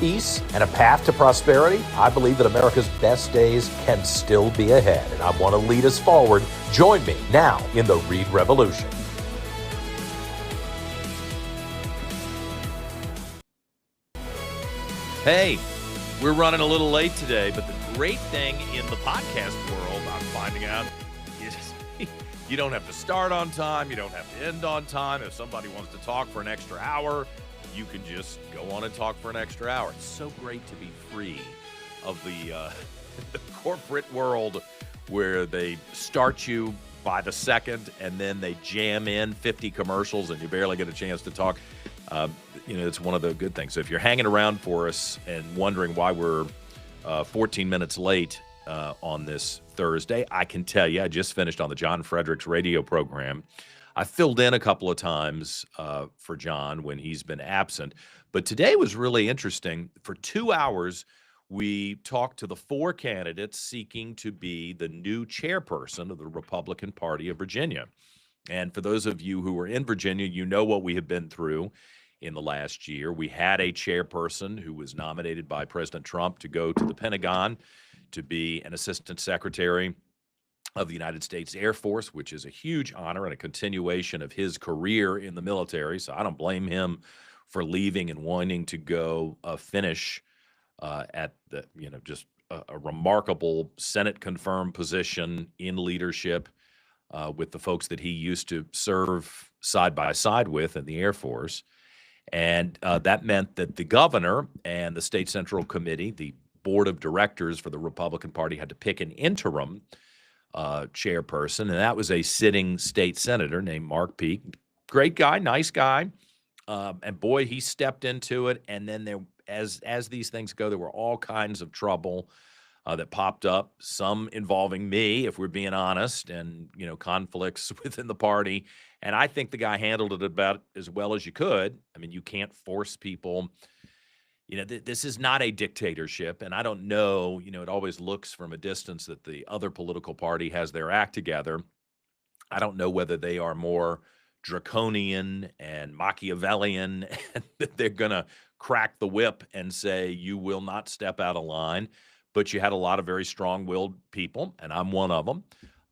peace and a path to prosperity, I believe that America's best days can still be ahead. And I want to lead us forward. Join me now in the Reid Revolution. Hey, we're running a little late today, but the great thing in the podcast world, I'm finding out, is you don't have to start on time. You don't have to end on time. If somebody wants to talk for an extra hour, you can just go on and talk for an extra hour. It's so great to be free of the corporate world where they start you by the second and then they jam in 50 commercials and you barely get a chance to talk. It's one of the good things. So if you're hanging around for us and wondering why we're 14 minutes late on this Thursday, I can tell you, I just finished on the John Fredericks radio program. I filled in a couple of times for John when he's been absent. But today was really interesting. For 2 hours, we talked to the 4 candidates seeking to be the new chairperson of the Republican Party of Virginia. And for those of you who are in Virginia, you know what we have been through in the last year. We had a chairperson who was nominated by President Trump to go to the Pentagon to be an assistant secretary of the United States Air Force, which is a huge honor and a continuation of his career in the military. So I don't blame him for leaving and wanting to go finish at the, just a remarkable Senate-confirmed position in leadership with the folks that he used to serve side by side with in the Air Force. And that meant that the governor and the State Central Committee, the board of directors for the Republican Party, had to pick an interim chairperson, and that was a sitting state senator named Mark Peake. Great guy, nice guy. And boy, he stepped into it. And then as these things go, there were all kinds of trouble that popped up, some involving me, if we're being honest, and, conflicts within the party. And I think the guy handled it about as well as you could. I mean, you can't force people. This is not a dictatorship. And I don't know, it always looks from a distance that the other political party has their act together. I don't know whether they are more draconian and Machiavellian and that they're going to crack the whip and say, you will not step out of line. But you had a lot of very strong-willed people, and I'm one of them,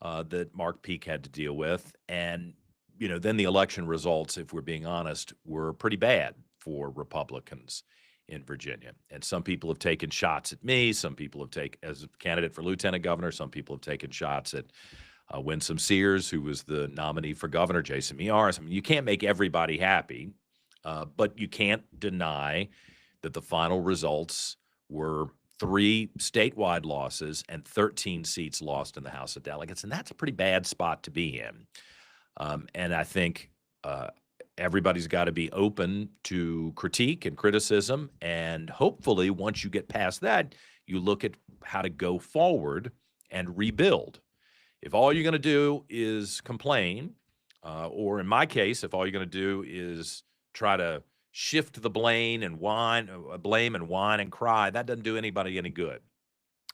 that Mark Peake had to deal with. And, then the election results, if we're being honest, were pretty bad for Republicans in Virginia. And some people have taken shots at me. Some people have taken, as a candidate for lieutenant governor, some people have taken shots at Winsome Sears, who was the nominee for governor, Jason Miyares. I mean, you can't make everybody happy, but you can't deny that the final results were 3 statewide losses and 13 seats lost in the House of Delegates. And that's a pretty bad spot to be in. And I think everybody's got to be open to critique and criticism. And hopefully, once you get past that, you look at how to go forward and rebuild. If all you're going to do is complain, or in my case, if all you're going to do is try to shift the blame and whine and cry, that doesn't do anybody any good.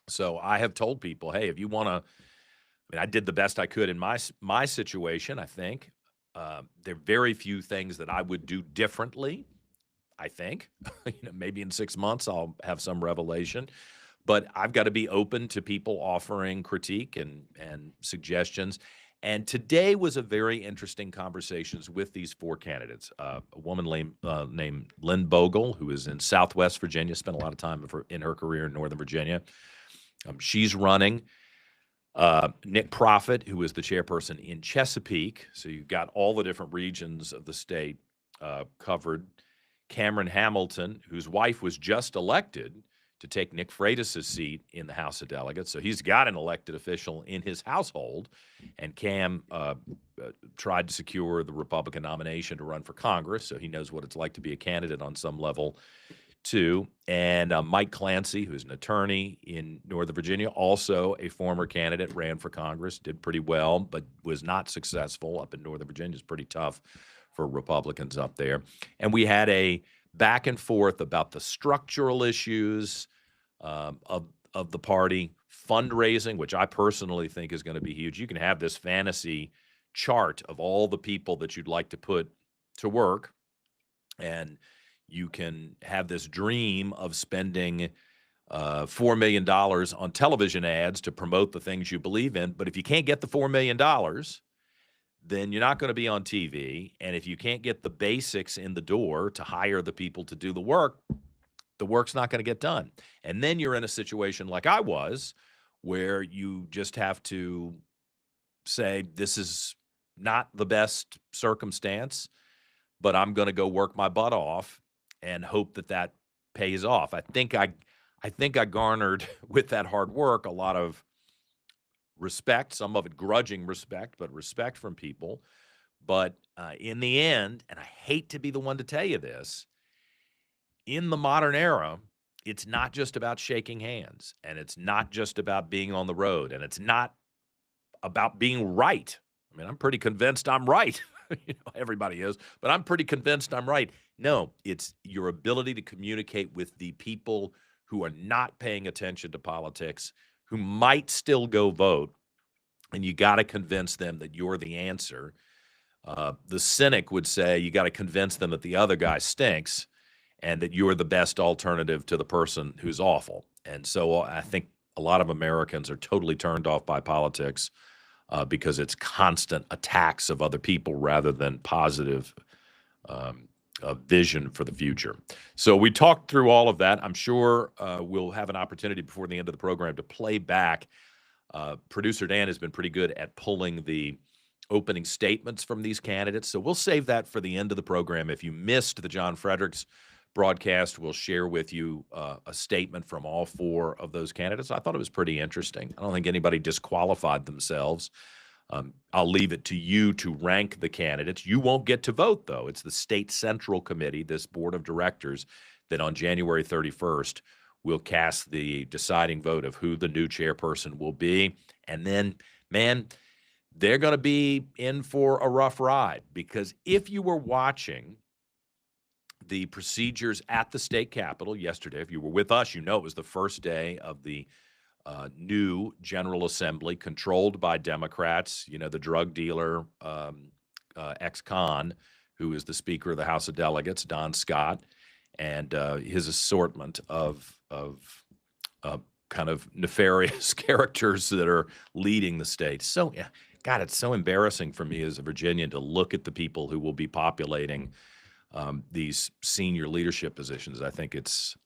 So I have told people, hey, if you want to, I did the best I could in my situation, I think. There are very few things that I would do differently, I think. Maybe in 6 months I'll have some revelation. But I've got to be open to people offering critique and suggestions. And today was a very interesting conversations with these 4 candidates. A woman named Lynn Bogle, who is in Southwest Virginia, spent a lot of time in her career in Northern Virginia. She's running. Nick Profit, who is the chairperson in Chesapeake. So you've got all the different regions of the state covered. Cameron Hamilton, whose wife was just elected to take Nick Freitas' seat in the House of Delegates. So he's got an elected official in his household. And Cam tried to secure the Republican nomination to run for Congress, so he knows what it's like to be a candidate on some level, too. And Mike Clancy, who's an attorney in Northern Virginia, also a former candidate, ran for Congress, did pretty well, but was not successful up in Northern Virginia. It's pretty tough for Republicans up there. And we had a back and forth about the structural issues of the party, fundraising, which I personally think is going to be huge. You can have this fantasy chart of all the people that you'd like to put to work, and You can have this dream of spending $4 million on television ads to promote the things you believe in. But if you can't get the $4 million, then you're not going to be on TV. And if you can't get the basics in the door to hire the people to do the work's not going to get done. And then you're in a situation like I was, where you just have to say, this is not the best circumstance, but I'm going to go work my butt off and hope that that pays off. I think I garnered with that hard work a lot of respect, some of it grudging respect, but respect from people. But in the end, and I hate to be the one to tell you this, in the modern era, it's not just about shaking hands, and it's not just about being on the road, and it's not about being right. I mean, I'm pretty convinced I'm right. Everybody is, but I'm pretty convinced I'm right. No, it's your ability to communicate with the people who are not paying attention to politics, who might still go vote, and you got to convince them that you're the answer. The cynic would say you got to convince them that the other guy stinks and that you're the best alternative to the person who's awful. And so I think a lot of Americans are totally turned off by politics because it's constant attacks of other people rather than positive vision for the future. So we talked through all of that. I'm sure we'll have an opportunity before the end of the program to play back. Producer Dan has been pretty good at pulling the opening statements from these candidates. So we'll save that for the end of the program. If you missed the John Fredericks broadcast, we'll share with you a statement from all four of those candidates. I thought it was pretty interesting. I don't think anybody disqualified themselves. I'll leave it to you to rank the candidates. You won't get to vote, though. It's the State Central Committee, this board of directors, that on January 31st will cast the deciding vote of who the new chairperson will be. And then, man, they're going to be in for a rough ride, because if you were watching the procedures at the state capitol yesterday, if you were with us, you know it was the first day of the new General Assembly controlled by Democrats. You know, the drug dealer, ex-con, who is the Speaker of the House of Delegates, Don Scott, and his assortment of kind of nefarious characters that are leading the state. So, yeah, God, it's so embarrassing for me as a Virginian to look at the people who will be populating these senior leadership positions. I think it's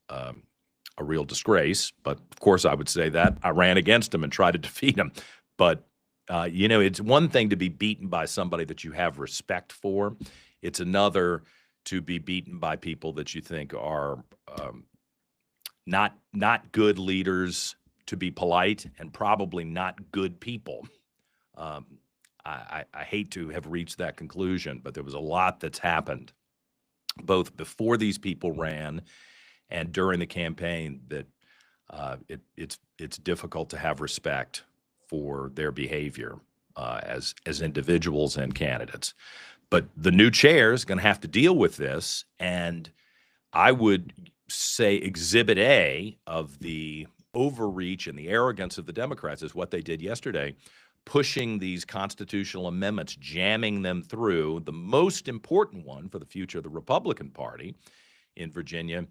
a real disgrace. But of course, I would say that I ran against him and tried to defeat him. But it's one thing to be beaten by somebody that you have respect for. It's another to be beaten by people that you think are not good leaders, to be polite, and probably not good people. I hate to have reached that conclusion, but there was a lot that's happened both before these people ran and during the campaign that it's difficult to have respect for their behavior as individuals and candidates. But the new chair is going to have to deal with this, and I would say Exhibit A of the overreach and the arrogance of the Democrats is what they did yesterday, pushing these constitutional amendments, jamming them through. The most important one for the future of the Republican Party in Virginia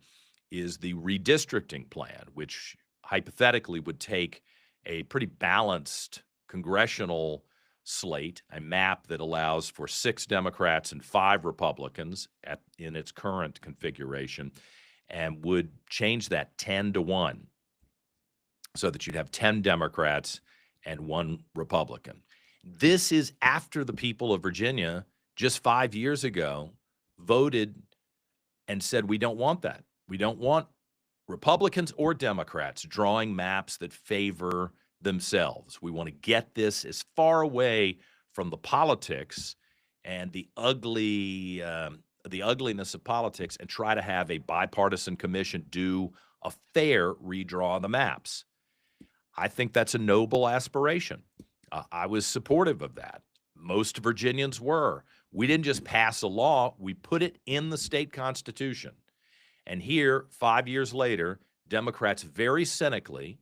is the redistricting plan, which hypothetically would take a pretty balanced congressional slate, a map that allows for 6 Democrats and 5 Republicans in its current configuration, and would change that 10-1 so that you'd have 10 Democrats and 1 Republican. This is after the people of Virginia just 5 years ago voted and said, we don't want that. We don't want Republicans or Democrats drawing maps that favor themselves. We want to get this as far away from the politics and the ugliness of politics, and try to have a bipartisan commission do a fair redraw of the maps. I think that's a noble aspiration. I was supportive of that. Most Virginians were. We didn't just pass a law, we put it in the state constitution. And here, 5 years later, Democrats very cynically,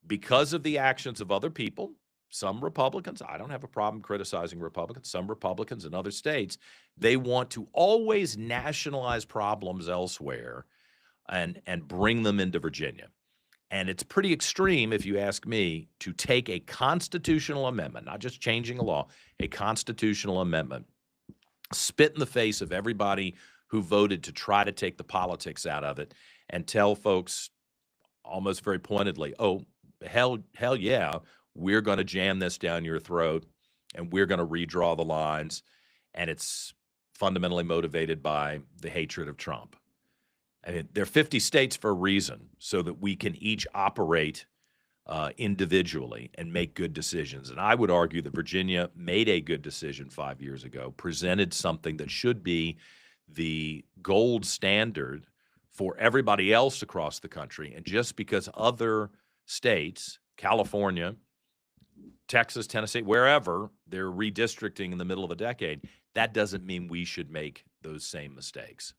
because of the actions of other people, some Republicans, I don't have a problem criticizing Republicans, some Republicans in other states, they want to always nationalize problems elsewhere and bring them into Virginia. And it's pretty extreme, if you ask me, to take a constitutional amendment, not just changing a law, a constitutional amendment, spit in the face of everybody who voted to try to take the politics out of it, and tell folks almost very pointedly, oh, hell yeah, we're going to jam this down your throat, and we're going to redraw the lines, and it's fundamentally motivated by the hatred of Trump. I mean, there are 50 states for a reason, so that we can each operate individually and make good decisions. And I would argue that Virginia made a good decision 5 years ago, presented something that should be the gold standard for everybody else across the country. And just because other states, California, Texas, Tennessee, wherever, they're redistricting in the middle of a decade, that doesn't mean we should make those same mistakes.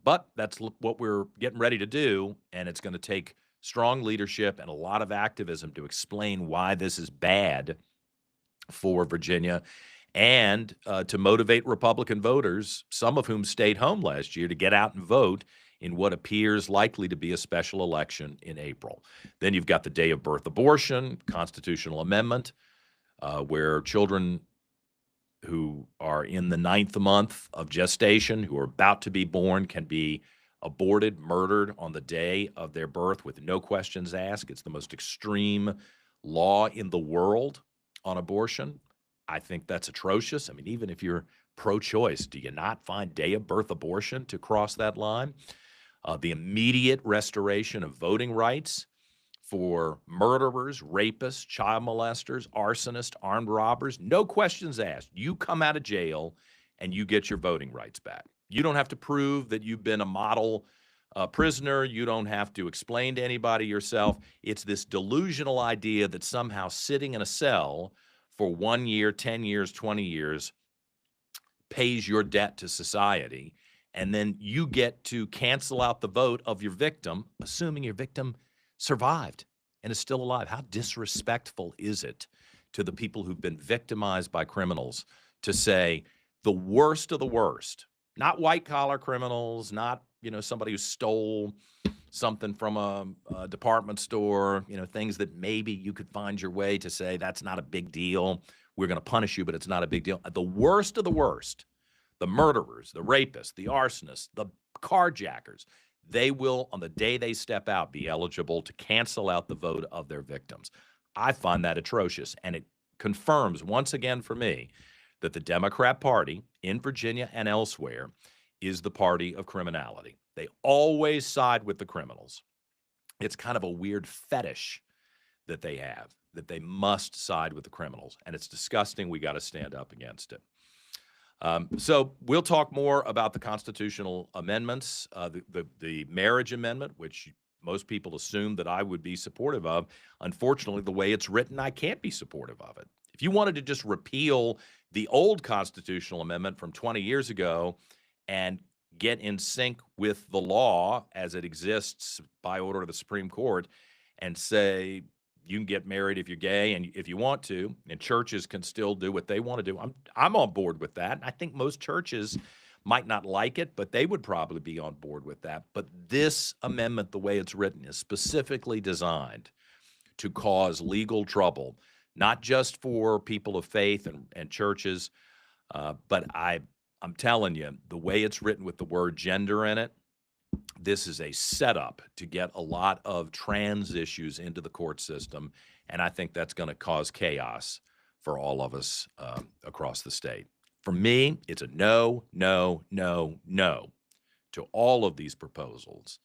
But that's what we're getting ready to do, and it's going to take strong leadership and a lot of activism to explain why this is bad for Virginia, and to motivate Republican voters, some of whom stayed home last year, to get out and vote in what appears likely to be a special election in April. Then you've got the day of birth abortion, constitutional amendment, where children who are in the 9th month of gestation, who are about to be born, can be aborted, murdered on the day of their birth with no questions asked. It's the most extreme law in the world on abortion. I think that's atrocious. I mean, even if you're pro-choice, do you not find day of birth abortion to cross that line? The immediate restoration of voting rights for murderers, rapists, child molesters, arsonists, armed robbers, no questions asked. You come out of jail and you get your voting rights back. You don't have to prove that you've been a model prisoner. You don't have to explain to anybody yourself. It's this delusional idea that somehow sitting in a cell for 1 year, 10 years, 20 years pays your debt to society, and then you get to cancel out the vote of your victim, assuming your victim survived and is still alive. How disrespectful is it to the people who've been victimized by criminals to say the worst of the worst, not white-collar criminals, not, somebody who stole something from a department store, things that maybe you could find your way to say that's not a big deal. We're going to punish you, but it's not a big deal. The worst of the worst, the murderers, the rapists, the arsonists, the carjackers, they will, on the day they step out, be eligible to cancel out the vote of their victims. I find that atrocious, and it confirms once again for me that the Democrat Party in Virginia and elsewhere is the party of criminality. They always side with the criminals. It's kind of a weird fetish that they have, that they must side with the criminals, and it's disgusting. We got to stand up against it. So we'll talk more about the constitutional amendments, the marriage amendment, which most people assume that I would be supportive of. Unfortunately, the way it's written, I can't be supportive of it. If you wanted to just repeal the old constitutional amendment from 20 years ago and get in sync with the law as it exists by order of the Supreme Court and say you can get married if you're gay and if you want to, and churches can still do what they want to do, I'm on board with that. I think most churches might not like it, but they would probably be on board with that. But this amendment, the way it's written, is specifically designed to cause legal trouble, not just for people of faith and churches, but I'm telling you, the way it's written with the word gender in it, this is a setup to get a lot of trans issues into the court system, and I think that's going to cause chaos for all of us across the state. For me, it's a no, no, no, no to all of these proposals,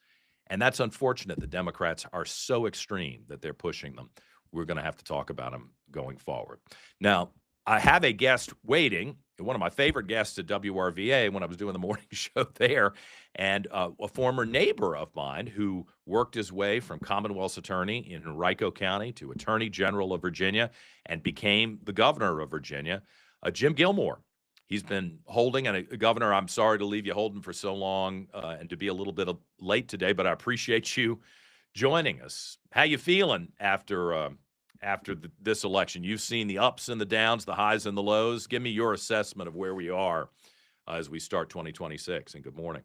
and that's unfortunate. The Democrats are so extreme that they're pushing them. We're going to have to talk about them going forward. Now, I have a guest waiting, one of my favorite guests at WRVA when I was doing the morning show there, and a former neighbor of mine who worked his way from Commonwealth's attorney in Henrico County to Attorney General of Virginia and became the governor of Virginia, Jim Gilmore. He's been holding, and Governor, I'm sorry to leave you holding for so long and to be a little bit late today, but I appreciate you joining us. How you feeling after after this election? You've seen the ups and the downs, the highs and the lows. Give me your assessment of where we are as we start 2026. And good morning.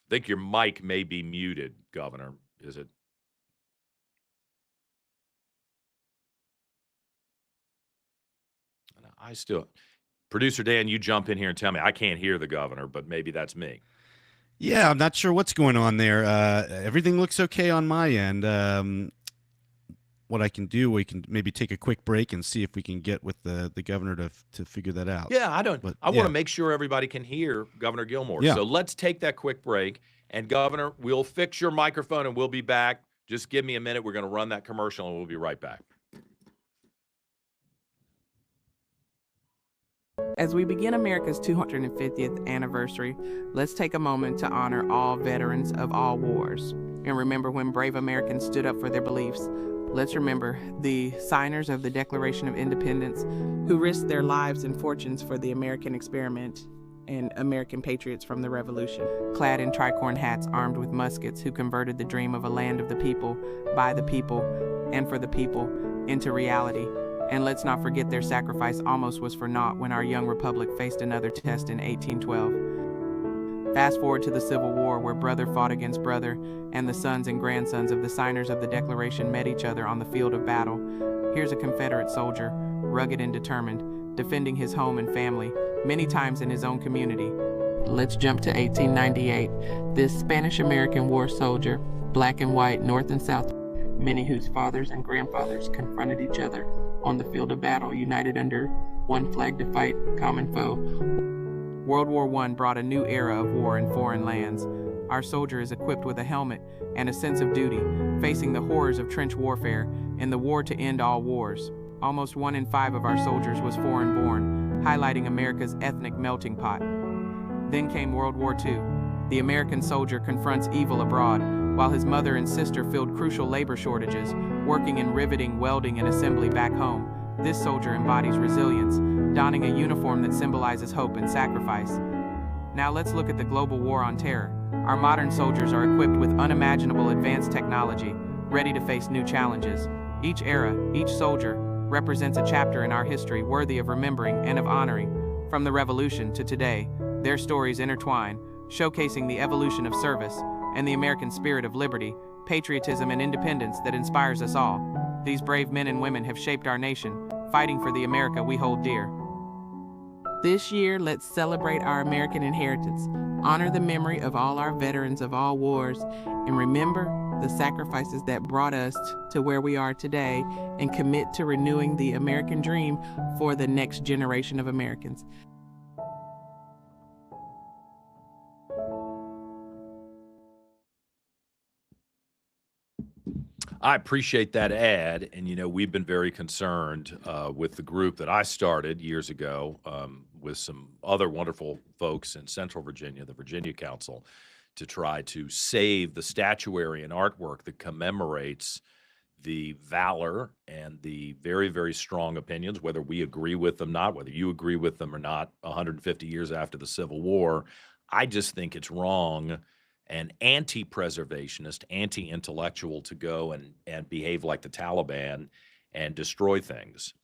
I think your mic may be muted, Governor. Is it? Producer Dan, you jump in here and tell me. I can't hear the governor, but maybe that's me. Yeah, I'm not sure what's going on there. Everything looks okay on my end. What I can do, we can maybe take a quick break and see if we can get with the governor to figure that out. Yeah, I want to make sure everybody can hear Governor Gilmore. Yeah. So let's take that quick break. And Governor, we'll fix your microphone and we'll be back. Just give me a minute. We're going to run that commercial and we'll be right back. As we begin America's 250th anniversary, let's take a moment to honor all veterans of all wars and remember when brave Americans stood up for their beliefs. Let's remember the signers of the Declaration of Independence who risked their lives and fortunes for the American experiment and American patriots from the Revolution, clad in tricorn hats, armed with muskets, who converted the dream of a land of the people, by the people, and for the people into reality. And let's not forget their sacrifice almost was for naught when our young republic faced another test in 1812. Fast forward to the Civil War, where brother fought against brother, and the sons and grandsons of the signers of the Declaration met each other on the field of battle. Here's a Confederate soldier, rugged and determined, defending his home and family, many times in his own community. Let's jump to 1898. This Spanish-American war soldier, black and white, north and south, many whose fathers and grandfathers confronted each other on the field of battle, united under one flag to fight common foe. World War I brought a new era of war in foreign lands. Our soldier is equipped with a helmet and a sense of duty, facing the horrors of trench warfare in the war to end all wars. Almost 1 in 5 of our soldiers was foreign-born, highlighting America's ethnic melting pot. Then came World War II. The American soldier confronts evil abroad, while his mother and sister filled crucial labor shortages, working in riveting, welding, and assembly back home. This soldier embodies resilience, donning a uniform that symbolizes hope and sacrifice. Now let's look at the global war on terror. Our modern soldiers are equipped with unimaginable advanced technology, ready to face new challenges. Each era, each soldier, represents a chapter in our history worthy of remembering and of honoring. From the Revolution to today, their stories intertwine, showcasing the evolution of service and the American spirit of liberty, patriotism, and independence that inspires us all. These brave men and women have shaped our nation, fighting for the America we hold dear. This year, let's celebrate our American inheritance, honor the memory of all our veterans of all wars, and remember the sacrifices that brought us to where we are today, and commit to renewing the American dream for the next generation of Americans. I appreciate that ad. And, we've been very concerned with the group that I started years ago with some other wonderful folks in Central Virginia, the Virginia Council, to try to save the statuary and artwork that commemorates the valor and the very, very strong opinions, whether we agree with them, not whether you agree with them or not, 150 years after the Civil War. I just think it's wrong and anti-preservationist, anti-intellectual to go and behave like the Taliban and destroy things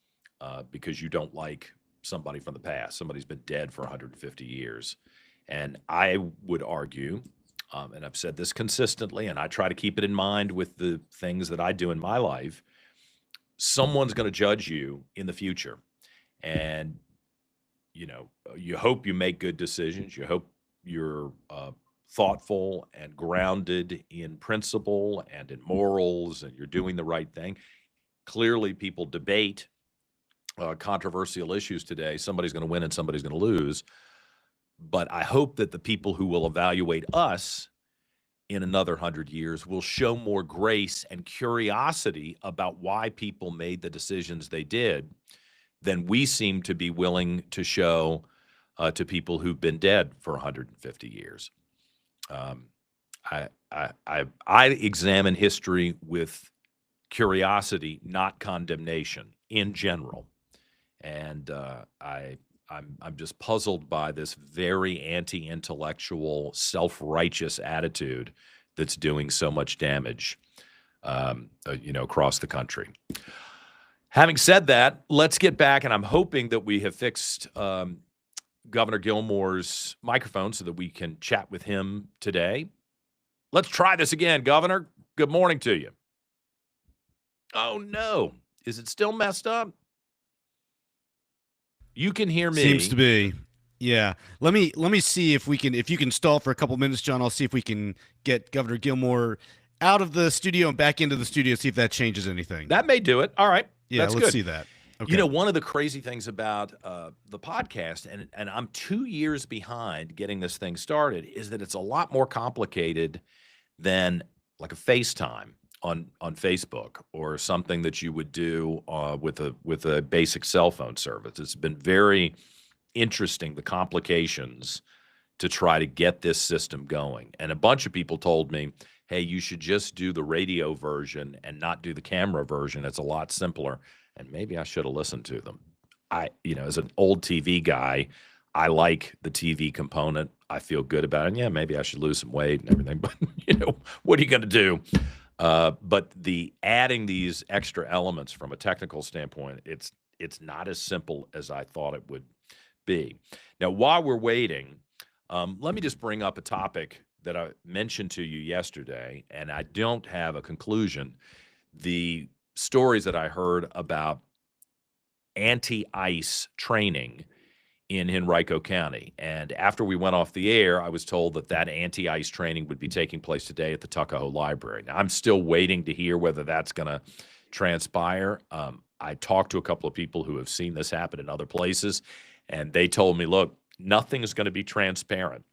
because you don't like somebody from the past. Somebody's been dead for 150 years. And I would argue, and I've said this consistently, and I try to keep it in mind with the things that I do in my life, someone's going to judge you in the future. And, you hope you make good decisions. You hope you're thoughtful and grounded in principle and in morals, and you're doing the right thing. Clearly, people debate controversial issues today. Somebody's going to win and somebody's going to lose. But I hope that the people who will evaluate us in another 100 years will show more grace and curiosity about why people made the decisions they did than we seem to be willing to show to people who've been dead for 150 years. I examine history with curiosity, not condemnation in general. And I'm just puzzled by this very anti-intellectual, self-righteous attitude that's doing so much damage across the country. Having said that, let's get back, and I'm hoping that we have fixed Governor Gilmore's microphone so that we can chat with him today. Let's try this again, Governor. Good morning to you. Oh, no. Is it still messed up? You can hear me. Seems to be. Yeah. Let me see if you can stall for a couple minutes, John. I'll see if we can get Governor Gilmore out of the studio and back into the studio, see if that changes anything. That may do it. All right. Yeah, That's let's good. see that. Okay. One of the crazy things about the podcast, and I'm 2 years behind getting this thing started, is that it's a lot more complicated than like a FaceTime on Facebook or something that you would do with a basic cell phone service. It's been very interesting, the complications to try to get this system going. And a bunch of people told me, hey, you should just do the radio version and not do the camera version. It's a lot simpler. And maybe I should have listened to them. As an old TV guy, I like the TV component. I feel good about it. And yeah, maybe I should lose some weight and everything. But, what are you going to do? But the adding these extra elements from a technical standpoint, it's not as simple as I thought it would be. Now, while we're waiting, let me just bring up a topic that I mentioned to you yesterday, and I don't have a conclusion. The stories that I heard about anti-ICE training in Henrico County. And after we went off the air, I was told that anti-ICE training would be taking place today at the Tuckahoe Library. Now, I'm still waiting to hear whether that's going to transpire. I talked to a couple of people who have seen this happen in other places, and they told me, look, nothing is going to be transparent.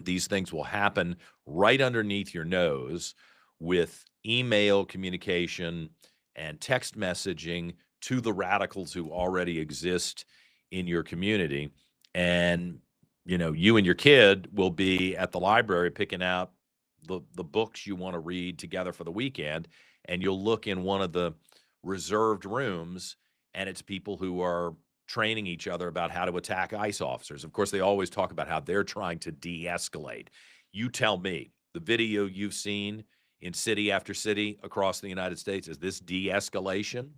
These things will happen right underneath your nose with email communication and text messaging to the radicals who already exist in your community. And, you and your kid will be at the library picking out the books you want to read together for the weekend. And you'll look in one of the reserved rooms, and it's people who are training each other about how to attack ICE officers. Of course, they always talk about how they're trying to de-escalate. You tell me, the video you've seen in city after city across the United States, is this de-escalation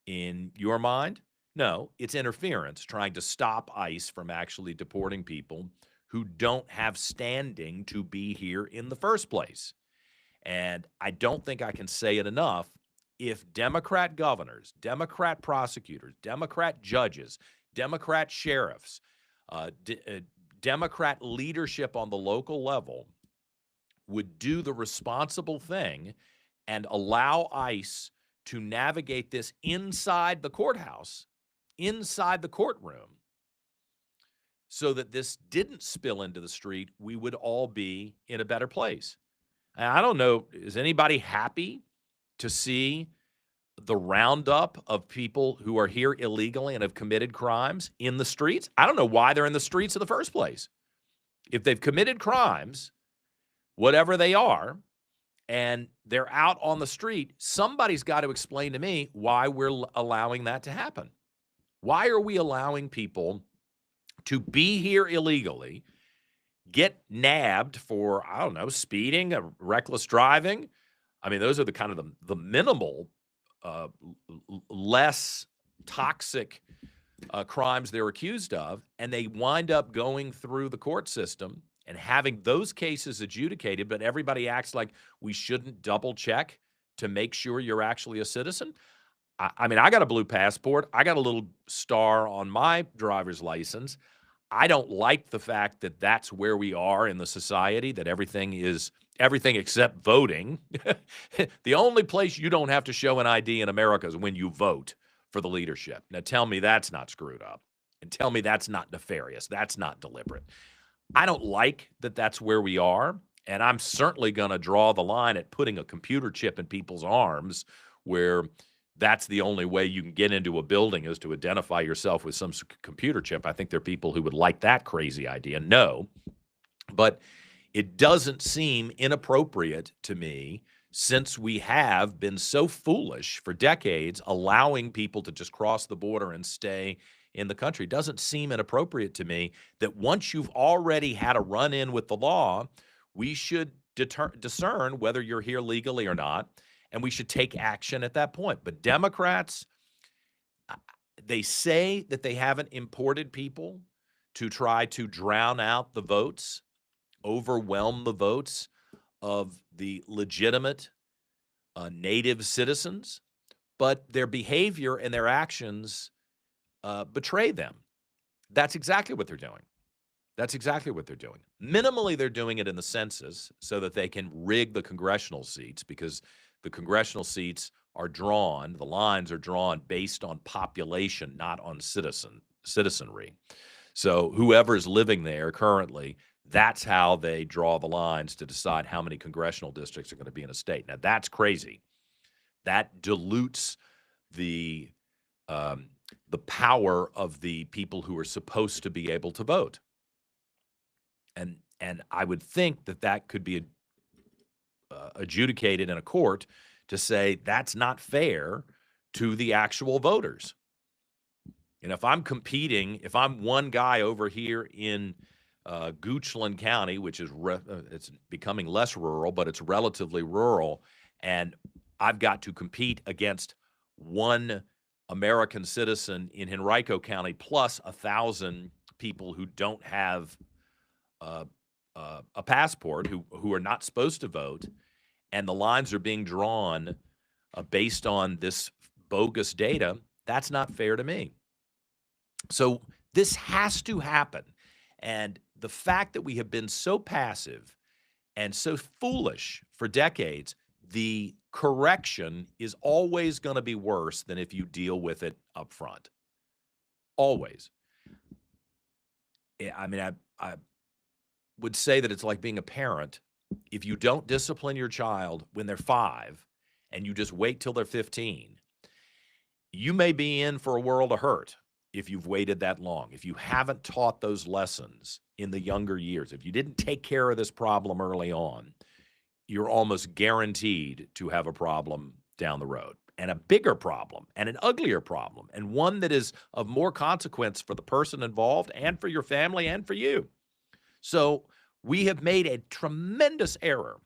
in your mind? No, it's interference, trying to stop ICE from actually deporting people who don't have standing to be here in the first place. And I don't think I can say it enough. If Democrat governors, Democrat prosecutors, Democrat judges, Democrat sheriffs, Democrat leadership on the local level would do the responsible thing and allow ICE to navigate this inside the courthouse, inside the courtroom, so that this didn't spill into the street, we would all be in a better place. And I don't know, is anybody happy to see the roundup of people who are here illegally and have committed crimes in the streets? I don't know why they're in the streets in the first place. If they've committed crimes, whatever they are, and they're out on the street, somebody's got to explain to me why we're allowing that to happen. Why are we allowing people to be here illegally, get nabbed for, speeding, reckless driving? I mean, those are the kind of the minimal, less toxic crimes they're accused of, and they wind up going through the court system and having those cases adjudicated, but everybody acts like we shouldn't double check to make sure you're actually a citizen. I mean, I got a blue passport. I got a little star on my driver's license. I don't like the fact that that's where we are in the society, that everything except voting. The only place you don't have to show an ID in America is when you vote for the leadership. Now tell me that's not screwed up, and tell me that's not nefarious. That's not deliberate. I don't like that that's where we are, and I'm certainly going to draw the line at putting a computer chip in people's arms where that's the only way you can get into a building is to identify yourself with some computer chip. I think there are people who would like that crazy idea. No, but it doesn't seem inappropriate to me, since we have been so foolish for decades allowing people to just cross the border and stay in the country. It doesn't seem inappropriate to me that once you've already had a run-in with the law, we should discern whether you're here legally or not, and we should take action at that point. But Democrats, they say that they haven't imported people to try to drown out the votes, overwhelm the votes of the legitimate native citizens, but their behavior and their actions betray them. That's exactly what they're doing. That's exactly what they're doing. Minimally, they're doing it in the census so that they can rig the congressional seats, because the congressional seats are drawn, the lines are drawn based on population, not on citizenry. So whoever is living there currently, that's how they draw the lines to decide how many congressional districts are going to be in a state. Now, that's crazy. That dilutes the power of the people who are supposed to be able to vote. And I would think that could be adjudicated in a court to say that's not fair to the actual voters. And if I'm competing, if I'm one guy over here in Goochland County, which is it's becoming less rural, but it's relatively rural, and I've got to compete against one American citizen in Henrico County plus 1,000 people who don't have a passport, who are not supposed to vote, and the lines are being drawn based on this bogus data, that's not fair to me. So this has to happen. And the fact that we have been so passive and so foolish for decades, the correction is always going to be worse than if you deal with it up front. Always. I mean, I would say that it's like being a parent. If you don't discipline your child when they're 5 and you just wait till they're 15, you may be in for a world of hurt if you've waited that long. If you haven't taught those lessons in the younger years, if you didn't take care of this problem early on, you're almost guaranteed to have a problem down the road, and a bigger problem, and an uglier problem, and one that is of more consequence for the person involved and for your family and for you. So we have made a tremendous error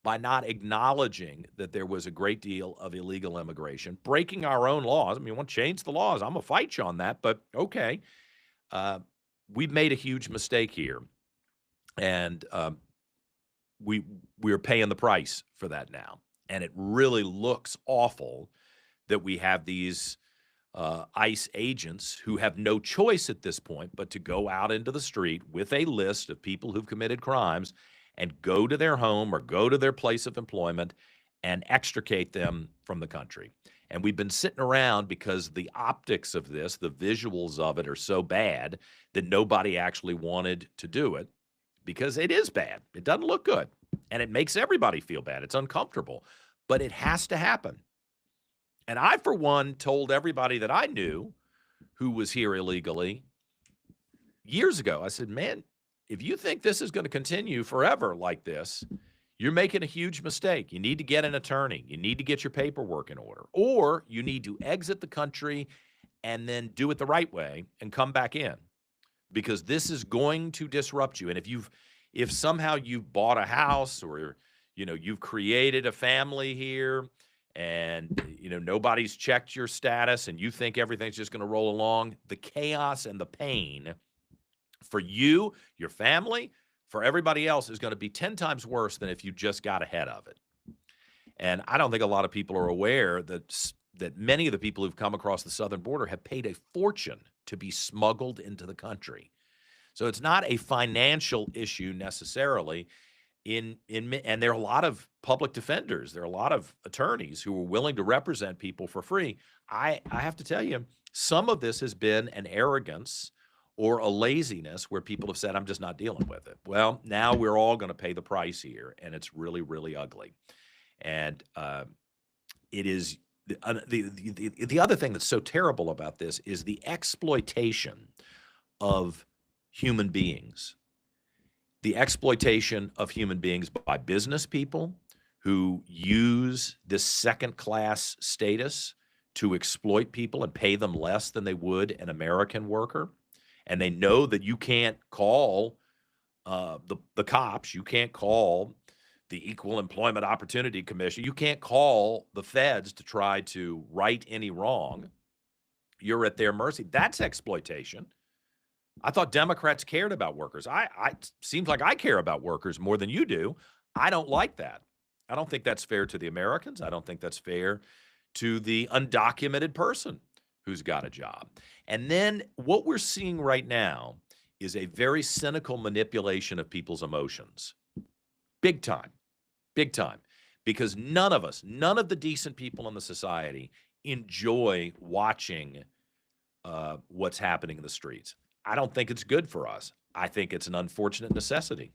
by not acknowledging that there was a great deal of illegal immigration, breaking our own laws. I mean, we want to change the laws. I'm going to fight you on that, but okay. We've made a huge mistake here, and we're paying the price for that now. And it really looks awful that we have these ICE agents who have no choice at this point but to go out into the street with a list of people who've committed crimes and go to their home or go to their place of employment and extricate them from the country. And we've been sitting around because the optics of this, the visuals of it are so bad that nobody actually wanted to do it, because it is bad. It doesn't look good, and it makes everybody feel bad. It's uncomfortable, but it has to happen. And I, for one, told everybody that I knew who was here illegally years ago, I said, man, if you think this is going to continue forever like this, you're making a huge mistake. You need to get an attorney. You need to get your paperwork in order, or you need to exit the country and then do it the right way and come back in, because this is going to disrupt you. And if somehow you've bought a house, or you've created a family here, and nobody's checked your status, and you think everything's just going to roll along, the chaos and the pain for you, your family, for everybody else is going to be 10 times worse than if you just got ahead of it. And I don't think a lot of people are aware that many of the people who've come across the southern border have paid a fortune to be smuggled into the country. So it's not a financial issue necessarily. And there are a lot of public defenders, there are a lot of attorneys who are willing to represent people for free. I have to tell you, some of this has been an arrogance or a laziness where people have said, I'm just not dealing with it. Well, now we're all going to pay the price here, and it's really, really ugly. And it is the other thing that's so terrible about this is the exploitation of human beings. The exploitation of human beings by business people who use this second-class status to exploit people and pay them less than they would an American worker. And they know that you can't call the cops, you can't call the Equal Employment Opportunity Commission. You can't call the feds to try to right any wrong. You're at their mercy. That's exploitation. I thought Democrats cared about workers. Seems like I care about workers more than you do. I don't like that. I don't think that's fair to the Americans. I don't think that's fair to the undocumented person who's got a job. And then what we're seeing right now is a very cynical manipulation of people's emotions. Big time. Big time. Because none of the decent people in the society enjoy watching what's happening in the streets. I don't think it's good for us. I think it's an unfortunate necessity.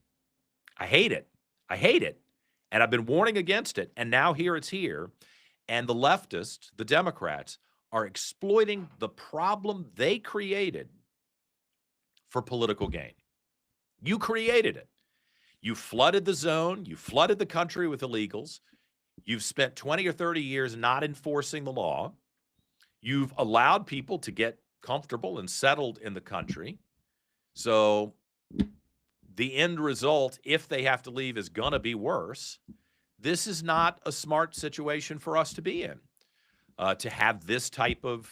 I hate it. And I've been warning against it. And now it's here. And the leftists, the Democrats, are exploiting the problem they created for political gain. You created it. You flooded the zone. You flooded the country with illegals. You've spent 20 or 30 years not enforcing the law. You've allowed people to get comfortable and settled in the country. So the end result, if they have to leave, is going to be worse. This is not a smart situation for us to be in, to have this type of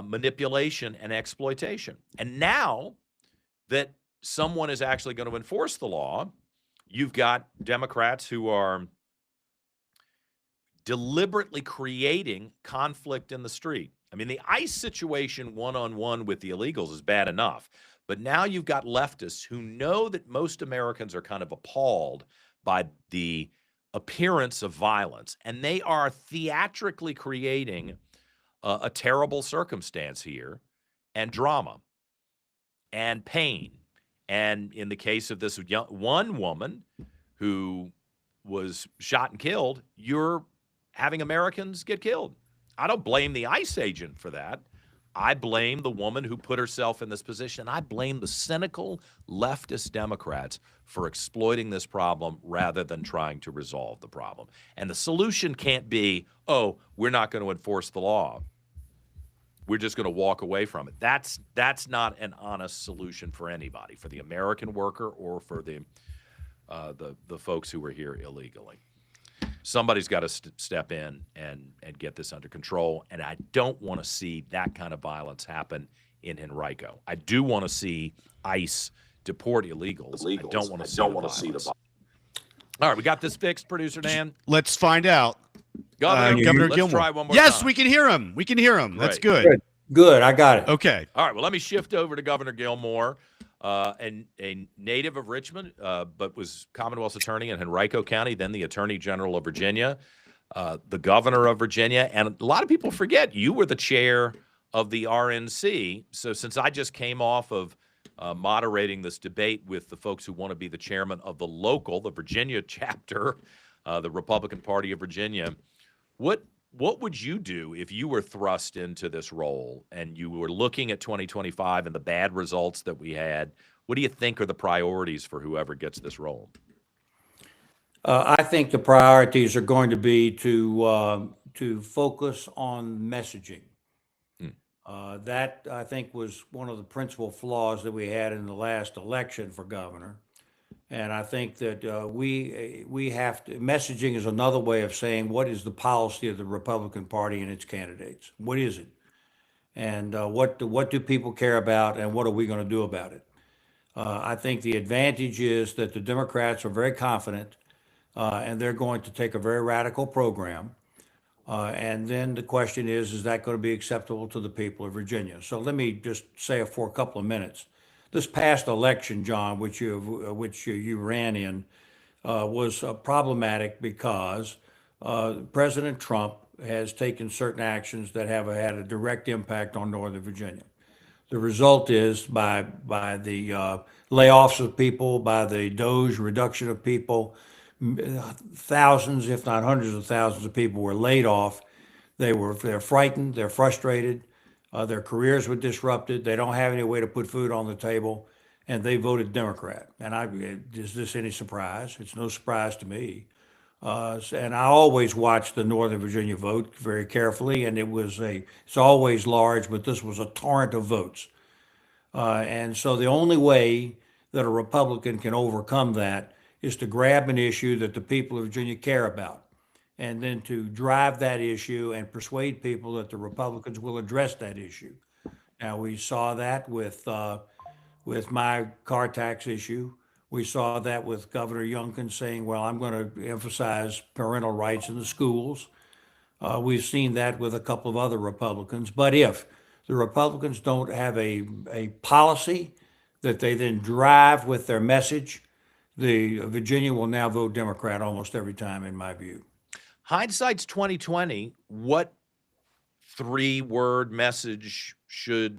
manipulation and exploitation. And now that someone is actually going to enforce the law, you've got Democrats who are deliberately creating conflict in the street. I mean, the ICE situation one-on-one with the illegals is bad enough. But now you've got leftists who know that most Americans are kind of appalled by the appearance of violence, and they are theatrically creating a terrible circumstance here, and drama, and pain. And in the case of this one woman who was shot and killed, you're having Americans get killed. I don't blame the ICE agent for that. I blame the woman who put herself in this position. I blame the cynical leftist Democrats for exploiting this problem rather than trying to resolve the problem. And the solution can't be, oh, we're not going to enforce the law. We're just going to walk away from it. That's not an honest solution for anybody, for the American worker or for the folks who were here illegally. Somebody's got to step in and get this under control, and I don't want to see that kind of violence happen in Henrico. I do want to see ICE deport illegals. I don't want to see the violence. All right, we got this fixed, producer Dan? Let's find out. Governor Gilmore. Let's try one more yes, time. we can hear him. Great. That's good. Good, I got it. Okay. All right, well, let me shift over to Governor Gilmore, a native of Richmond, but was Commonwealth's attorney in Henrico County, then the Attorney General of Virginia, the governor of Virginia. And a lot of people forget you were the chair of the RNC. So since I just came off of moderating this debate with the folks who want to be the chairman of the Virginia chapter, the Republican Party of Virginia, what would you do if you were thrust into this role and you were looking at 2025 and the bad results that we had? What do you think are the priorities for whoever gets this role? I think the priorities are going to be to focus on messaging. That, I think, was one of the principal flaws that we had in the last election for governor. And I think that we have to, messaging is another way of saying what is the policy of the Republican Party and its candidates? What is it? And what do people care about, and what are we going to do about it? I think the advantage is that the Democrats are very confident, and they're going to take a very radical program. And then the question is that going to be acceptable to the people of Virginia? So let me just say for a couple of minutes. This past election, John, which you ran in, was problematic because President Trump has taken certain actions that have had a direct impact on Northern Virginia. The result is by the layoffs of people, by the DOGE reduction of people, thousands, if not hundreds of thousands of people were laid off. They're frightened, they're frustrated. Their careers were disrupted. They don't have any way to put food on the table, and they voted Democrat. And is this any surprise? It's no surprise to me. And I always watch the Northern Virginia vote very carefully, and it's always large, but this was a torrent of votes. And so the only way that a Republican can overcome that is to grab an issue that the people of Virginia care about, and then to drive that issue and persuade people that the Republicans will address that issue. Now, we saw that with my car tax issue. We saw that with Governor Youngkin saying, well, I'm going to emphasize parental rights in the schools. We've seen that with a couple of other Republicans. But if the Republicans don't have a policy that they then drive with their message, the Virginia will now vote Democrat almost every time, in my view. Hindsight's 2020. What 3-word message should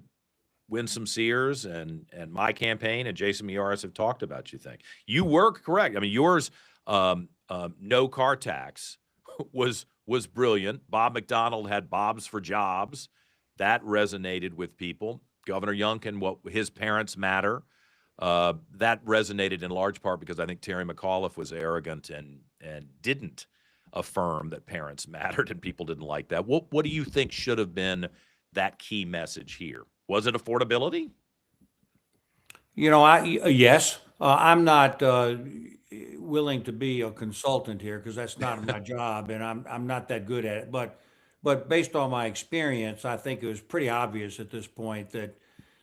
Winsome Sears and my campaign and Jason Miyares have talked about, you think? You were correct. I mean, yours, no car tax, was brilliant. Bob McDonald had Bob's for Jobs. That resonated with people. Governor Youngkin, what his parents matter. That resonated in large part because I think Terry McAuliffe was arrogant and didn't affirm that parents mattered, and people didn't like that. What do you think should have been that key message here? Was it affordability? Yes. I'm not willing to be a consultant here because that's not my job, and I'm not that good at it. But based on my experience, I think it was pretty obvious at this point that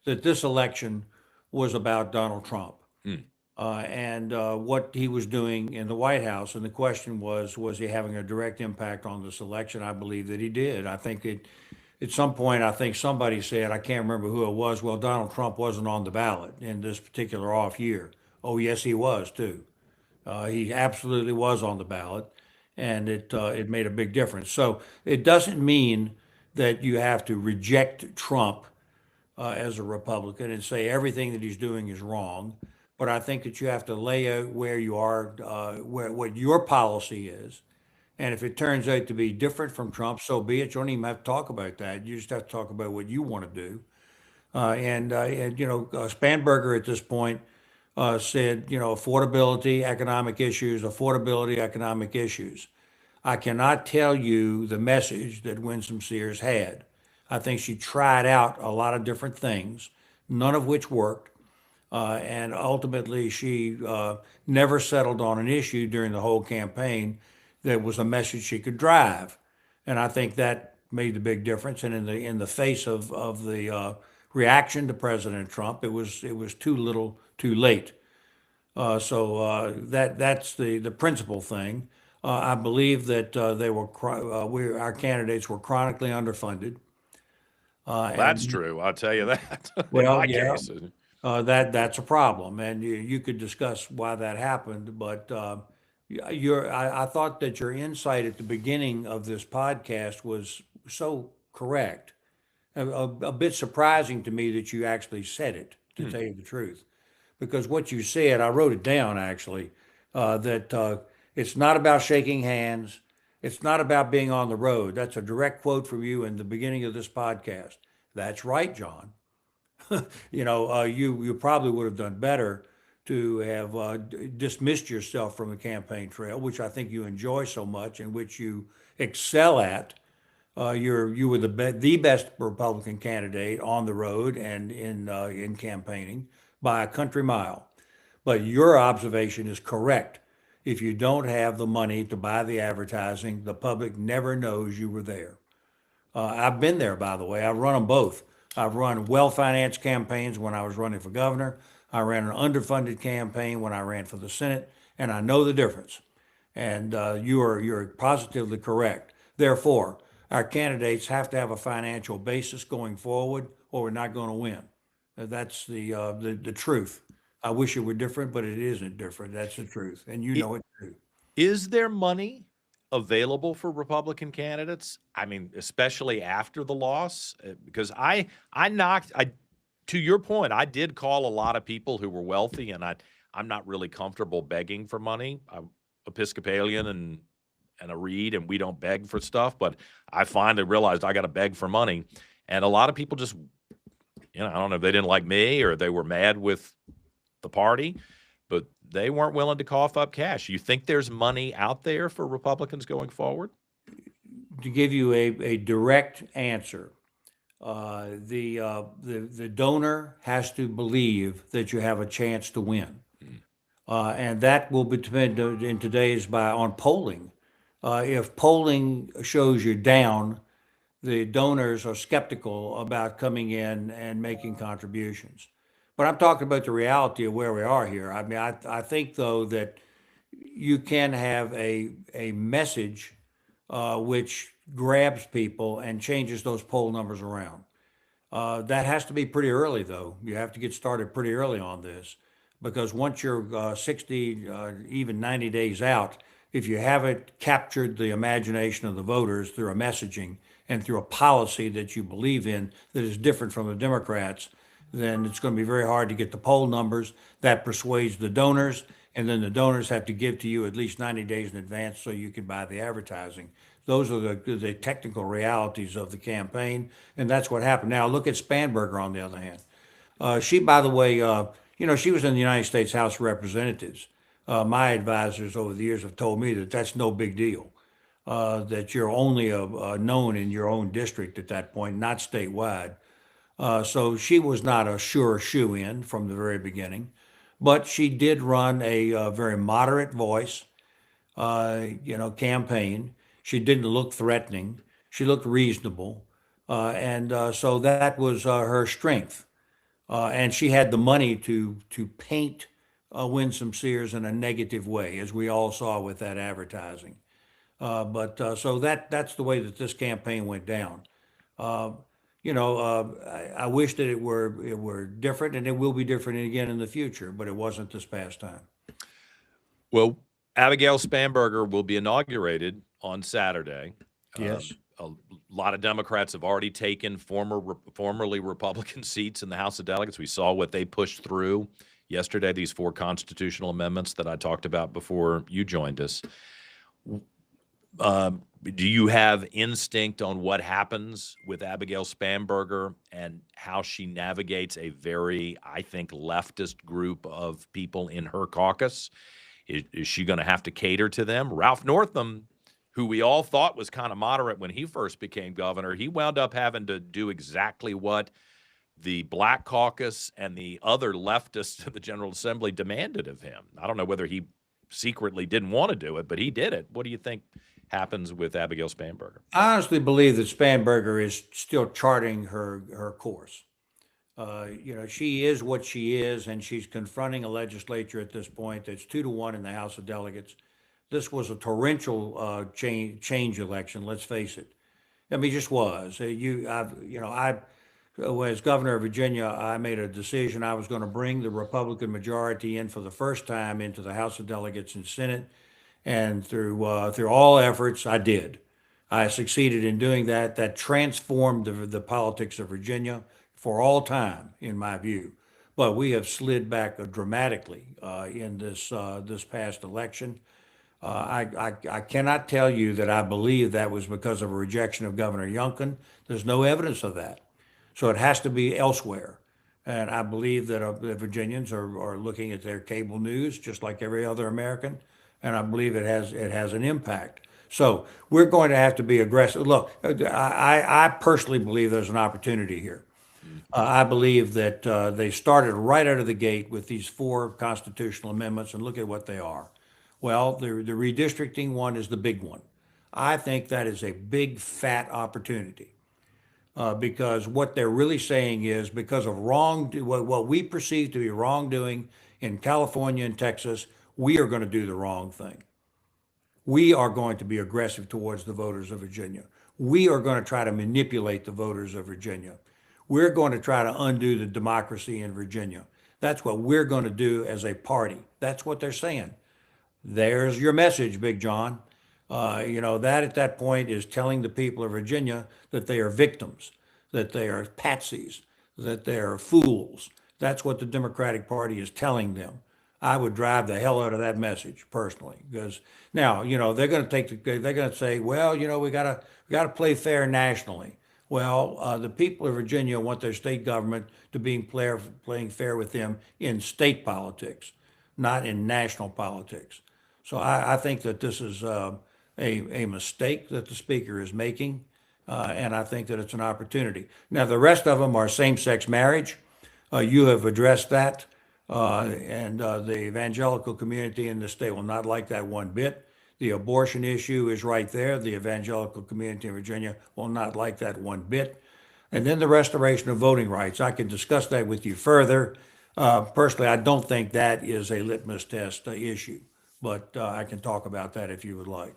this election was about Donald Trump and what he was doing in the White House. And the question was he having a direct impact on this election? I believe that he did. I think at some point, I think somebody said, I can't remember who it was, well, Donald Trump wasn't on the ballot in this particular off year. Oh, yes, he was too. He absolutely was on the ballot, and it made a big difference. So it doesn't mean that you have to reject Trump as a Republican and say everything that he's doing is wrong. But I think that you have to lay out where you are, what your policy is. And if it turns out to be different from Trump, so be it. You don't even have to talk about that. You just have to talk about what you want to do. Spanberger at this point said, affordability, economic issues. I cannot tell you the message that Winsome Sears had. I think she tried out a lot of different things, none of which worked. And ultimately, she never settled on an issue during the whole campaign that was a message she could drive. And I think that made the big difference. And in the face of the reaction to President Trump, it was too little, too late. So that's the principal thing. I believe that our candidates were chronically underfunded. That's true. I'll tell you that. Well, yeah, that's a problem, and you could discuss why that happened. But I thought that your insight at the beginning of this podcast was so correct. A bit surprising to me that you actually said it, to tell you the truth, because what you said, I wrote it down actually, that it's not about shaking hands. It's not about being on the road. That's a direct quote from you in the beginning of this podcast. That's right, John. You probably would have done better to have dismissed yourself from the campaign trail, which I think you enjoy so much and which you excel at. You were the best Republican candidate on the road and in campaigning by a country mile. But your observation is correct. If you don't have the money to buy the advertising, the public never knows you were there. I've been there, by the way. I've run them both. I've run well-financed campaigns when I was running for governor. I ran an underfunded campaign when I ran for the Senate, and I know the difference. And you're positively correct. Therefore, our candidates have to have a financial basis going forward, or we're not going to win. That's the truth. I wish it were different, but it isn't different. That's the truth, and you know it too. Is there money available for Republican candidates? I mean, especially after the loss, because to your point, I did call a lot of people who were wealthy, and I'm not really comfortable begging for money. I'm Episcopalian and a Reid, and we don't beg for stuff, but I finally realized I got to beg for money. And a lot of people just, I don't know if they didn't like me or they were mad with the party, but they weren't willing to cough up cash. You think there's money out there for Republicans going forward? To give you a direct answer, the donor has to believe that you have a chance to win. And that will be dependent in today's on polling. If polling shows you down, the donors are skeptical about coming in and making contributions. But I'm talking about the reality of where we are here. I mean, I think though that you can have a message which grabs people and changes those poll numbers around. That has to be pretty early, though. You have to get started pretty early on this because once you're 60, even 90 days out, if you haven't captured the imagination of the voters through a messaging and through a policy that you believe in that is different from the Democrats, then it's going to be very hard to get the poll numbers. That persuades the donors, and then the donors have to give to you at least 90 days in advance so you can buy the advertising. Those are the technical realities of the campaign, and that's what happened. Now, look at Spanberger on the other hand. She, by the way, she was in the United States House of Representatives. My advisors over the years have told me that that's no big deal, that you're only known in your own district at that point, not statewide. So she was not a sure shoe-in from the very beginning, but she did run a very moderate voice, campaign. She didn't look threatening. She looked reasonable, and so that was her strength. And she had the money to paint Winsome Sears in a negative way, as we all saw with that advertising. But so that's the way that this campaign went down. Uh, I wish that it were different, and it will be different again in the future, but it wasn't this past time. Well, Abigail Spanberger will be inaugurated on Saturday. Yes. A lot of Democrats have already taken formerly Republican seats in the House of Delegates. We saw what they pushed through yesterday, these 4 constitutional amendments that I talked about before you joined us. Do you have instinct on what happens with Abigail Spanberger and how she navigates a very, I think, leftist group of people in her caucus? Is she going to have to cater to them? Ralph Northam, who we all thought was kind of moderate when he first became governor, he wound up having to do exactly what the Black Caucus and the other leftists in the General Assembly demanded of him. I don't know whether he secretly didn't want to do it, but he did it. What do you think happens with Abigail Spanberger? I honestly believe that Spanberger is still charting her course. She is what she is, and she's confronting a legislature at this point that's 2-1 in the House of Delegates. This was a torrential change election. Let's face it. I mean, it just was. As governor of Virginia, I made a decision. I was going to bring the Republican majority in for the first time into the House of Delegates and Senate, and through all efforts, I did. I succeeded in doing that. That transformed the politics of Virginia for all time, in my view. But we have slid back dramatically in this past election. I cannot tell you that I believe that was because of a rejection of Governor Youngkin. There's no evidence of that. So it has to be elsewhere. And I believe that the Virginians are looking at their cable news just like every other American. And I believe it has an impact. So we're going to have to be aggressive. Look, I personally believe there's an opportunity here. I believe that they started right out of the gate with these 4 constitutional amendments, and look at what they are. Well, the redistricting one is the big one. I think that is a big, fat opportunity because what they're really saying is because of what we perceive to be wrongdoing in California and Texas, we are going to do the wrong thing. We are going to be aggressive towards the voters of Virginia. We are going to try to manipulate the voters of Virginia. We're going to try to undo the democracy in Virginia. That's what we're going to do as a party. That's what they're saying. There's your message, Big John. That at that point is telling the people of Virginia that they are victims, that they are patsies, that they are fools. That's what the Democratic Party is telling them. I would drive the hell out of that message personally, because now, they're going to say, well, we got to play fair nationally. Well, the people of Virginia want their state government to be playing fair with them in state politics, not in national politics. So I think that this is a mistake that the speaker is making, and I think that it's an opportunity. Now, the rest of them are same-sex marriage. You have addressed that. And the evangelical community in the state will not like that one bit. The abortion issue is right there. The evangelical community in Virginia will not like that one bit. And then the restoration of voting rights. I could discuss that with you further. Personally, I don't think that is a litmus test issue, but I can talk about that if you would like.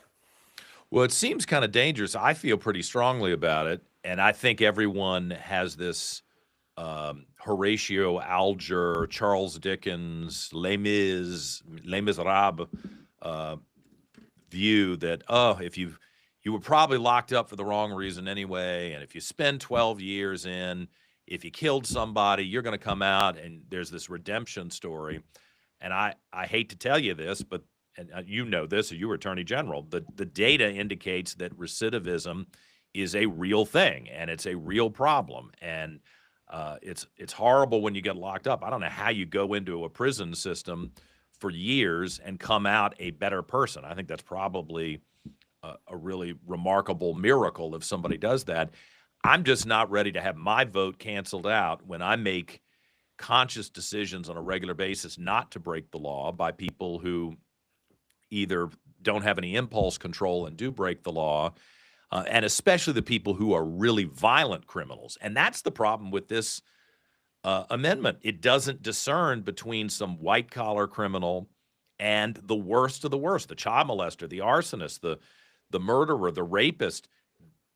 Well, it seems kind of dangerous. I feel pretty strongly about it, and I think everyone has this Horatio Alger, Charles Dickens, Les Miserables view that, if you were probably locked up for the wrong reason anyway, and if you spend 12 years in, if you killed somebody, you're going to come out, and there's this redemption story. And I hate to tell you this, but and you know this, you were Attorney General, the data indicates that recidivism is a real thing, and it's a real problem. And it's horrible when you get locked up. I don't know how you go into a prison system for years and come out a better person. I think that's probably a really remarkable miracle if somebody does that. I'm just not ready to have my vote canceled out when I make conscious decisions on a regular basis not to break the law by people who either don't have any impulse control and do break the law, and especially the people who are really violent criminals. And that's the problem with this amendment. It doesn't discern between some white-collar criminal and the worst of the worst, the child molester, the arsonist, the murderer, the rapist.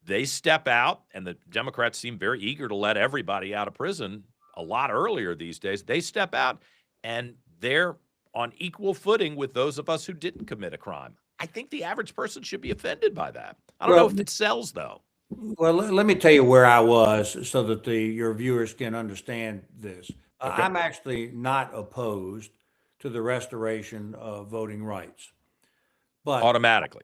They step out, and the Democrats seem very eager to let everybody out of prison a lot earlier these days. They step out, and they're on equal footing with those of us who didn't commit a crime. I think the average person should be offended by that. I don't know if it sells, though. Well, let me tell you where I was so that your viewers can understand this. Okay. I'm actually not opposed to the restoration of voting rights, but Automatically.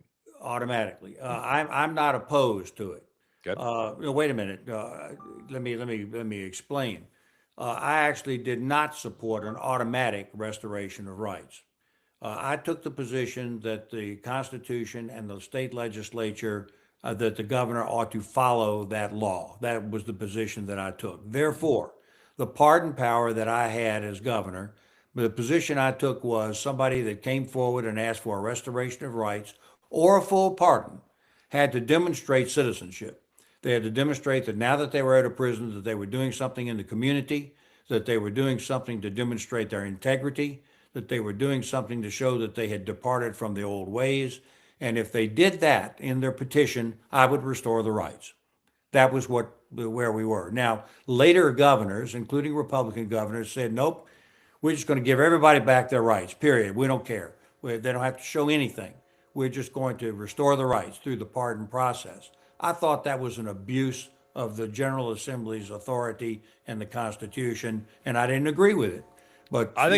I'm not opposed to it. Good. Wait a minute. Let me explain. I actually did not support an automatic restoration of rights. I took the position that the Constitution and the state legislature, that the governor ought to follow that law. That was the position that I took. Therefore, the pardon power that I had as governor, the position I took was somebody that came forward and asked for a restoration of rights or a full pardon had to demonstrate citizenship. They had to demonstrate that now that they were out of prison, that they were doing something in the community, that they were doing something to demonstrate their integrity, that they were doing something to show that they had departed from the old ways. And if they did that in their petition, I would restore the rights. That was where we were. Now, later governors, including Republican governors, said, nope, we're just going to give everybody back their rights, period. We don't care. They don't have to show anything. We're just going to restore the rights through the pardon process. I thought that was an abuse of the General Assembly's authority and the Constitution, and I didn't agree with it. But I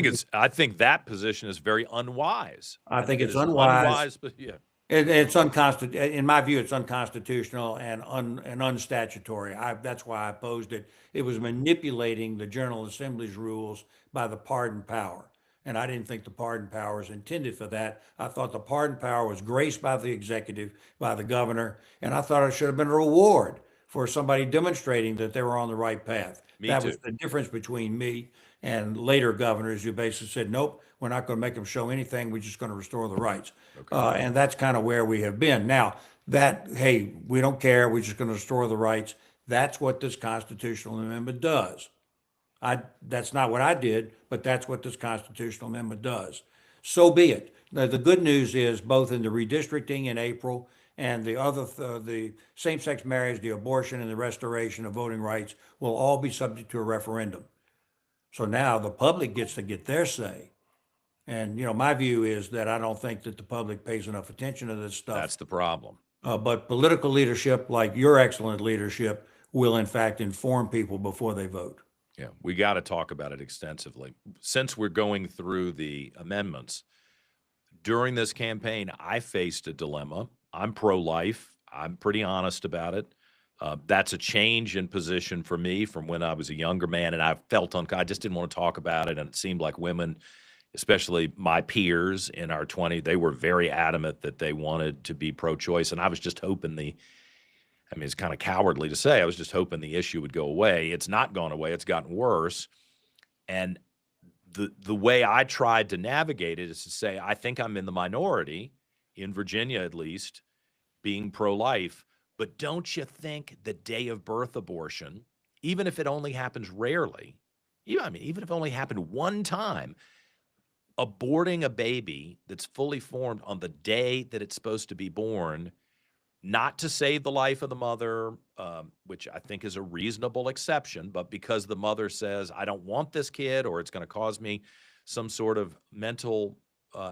think that position is very unwise. I think it's it is unwise. but yeah. It's unconstitutional. In my view, it's unconstitutional and unstatutory. That's why I opposed it. It was manipulating the General Assembly's rules by the pardon power. And I didn't think the pardon power was intended for that. I thought the pardon power was graced by the executive, by the governor, and I thought it should have been a reward for somebody demonstrating that they were on the right path. That was the difference between me and later governors who basically said, nope, we're not going to make them show anything. We're just going to restore the rights. Okay. And that's kind of where we have been. Now, hey, we don't care. We're just going to restore the rights. That's what this constitutional amendment does. That's not what I did, but that's what this constitutional amendment does. So be it. Now, the good news is both in the redistricting in April and the same-sex marriage, the abortion, and the restoration of voting rights will all be subject to a referendum. So now the public gets to get their say. And, my view is that I don't think that the public pays enough attention to this stuff. That's the problem. But political leadership, like your excellent leadership, will in fact inform people before they vote. Yeah, we got to talk about it extensively. Since we're going through the amendments, during this campaign, I faced a dilemma. I'm pro-life. I'm pretty honest about it. That's a change in position for me from when I was a younger man, and I just didn't want to talk about it, and it seemed like women, especially my peers in our 20s, they were very adamant that they wanted to be pro-choice, and I was just hoping it's kind of cowardly to say, I was just hoping the issue would go away. It's not gone away. It's gotten worse. And the way I tried to navigate it is to say, I think I'm in the minority, in Virginia at least, being pro-life, but don't you think the day of birth abortion, even if it only happens rarely, even if it only happened one time, aborting a baby that's fully formed on the day that it's supposed to be born, not to save the life of the mother, which I think is a reasonable exception, but because the mother says, I don't want this kid, or it's going to cause me some sort of mental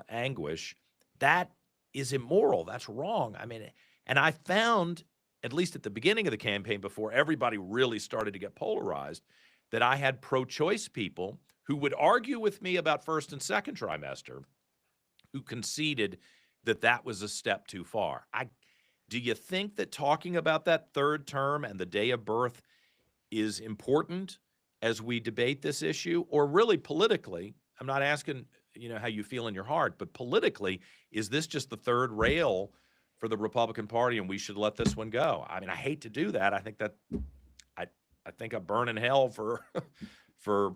anguish, that is immoral. That's wrong. I mean, and I found, at least at the beginning of the campaign, before everybody really started to get polarized, that I had pro-choice people who would argue with me about first and second trimester, who conceded that that was a step too far. Do you think that talking about that third term and the day of birth is important as we debate this issue? Or really politically, I'm not asking, how you feel in your heart, but politically, is this just the third rail for the Republican Party and we should let this one go? I mean, I hate to do that. I think that I think I burn in hell for for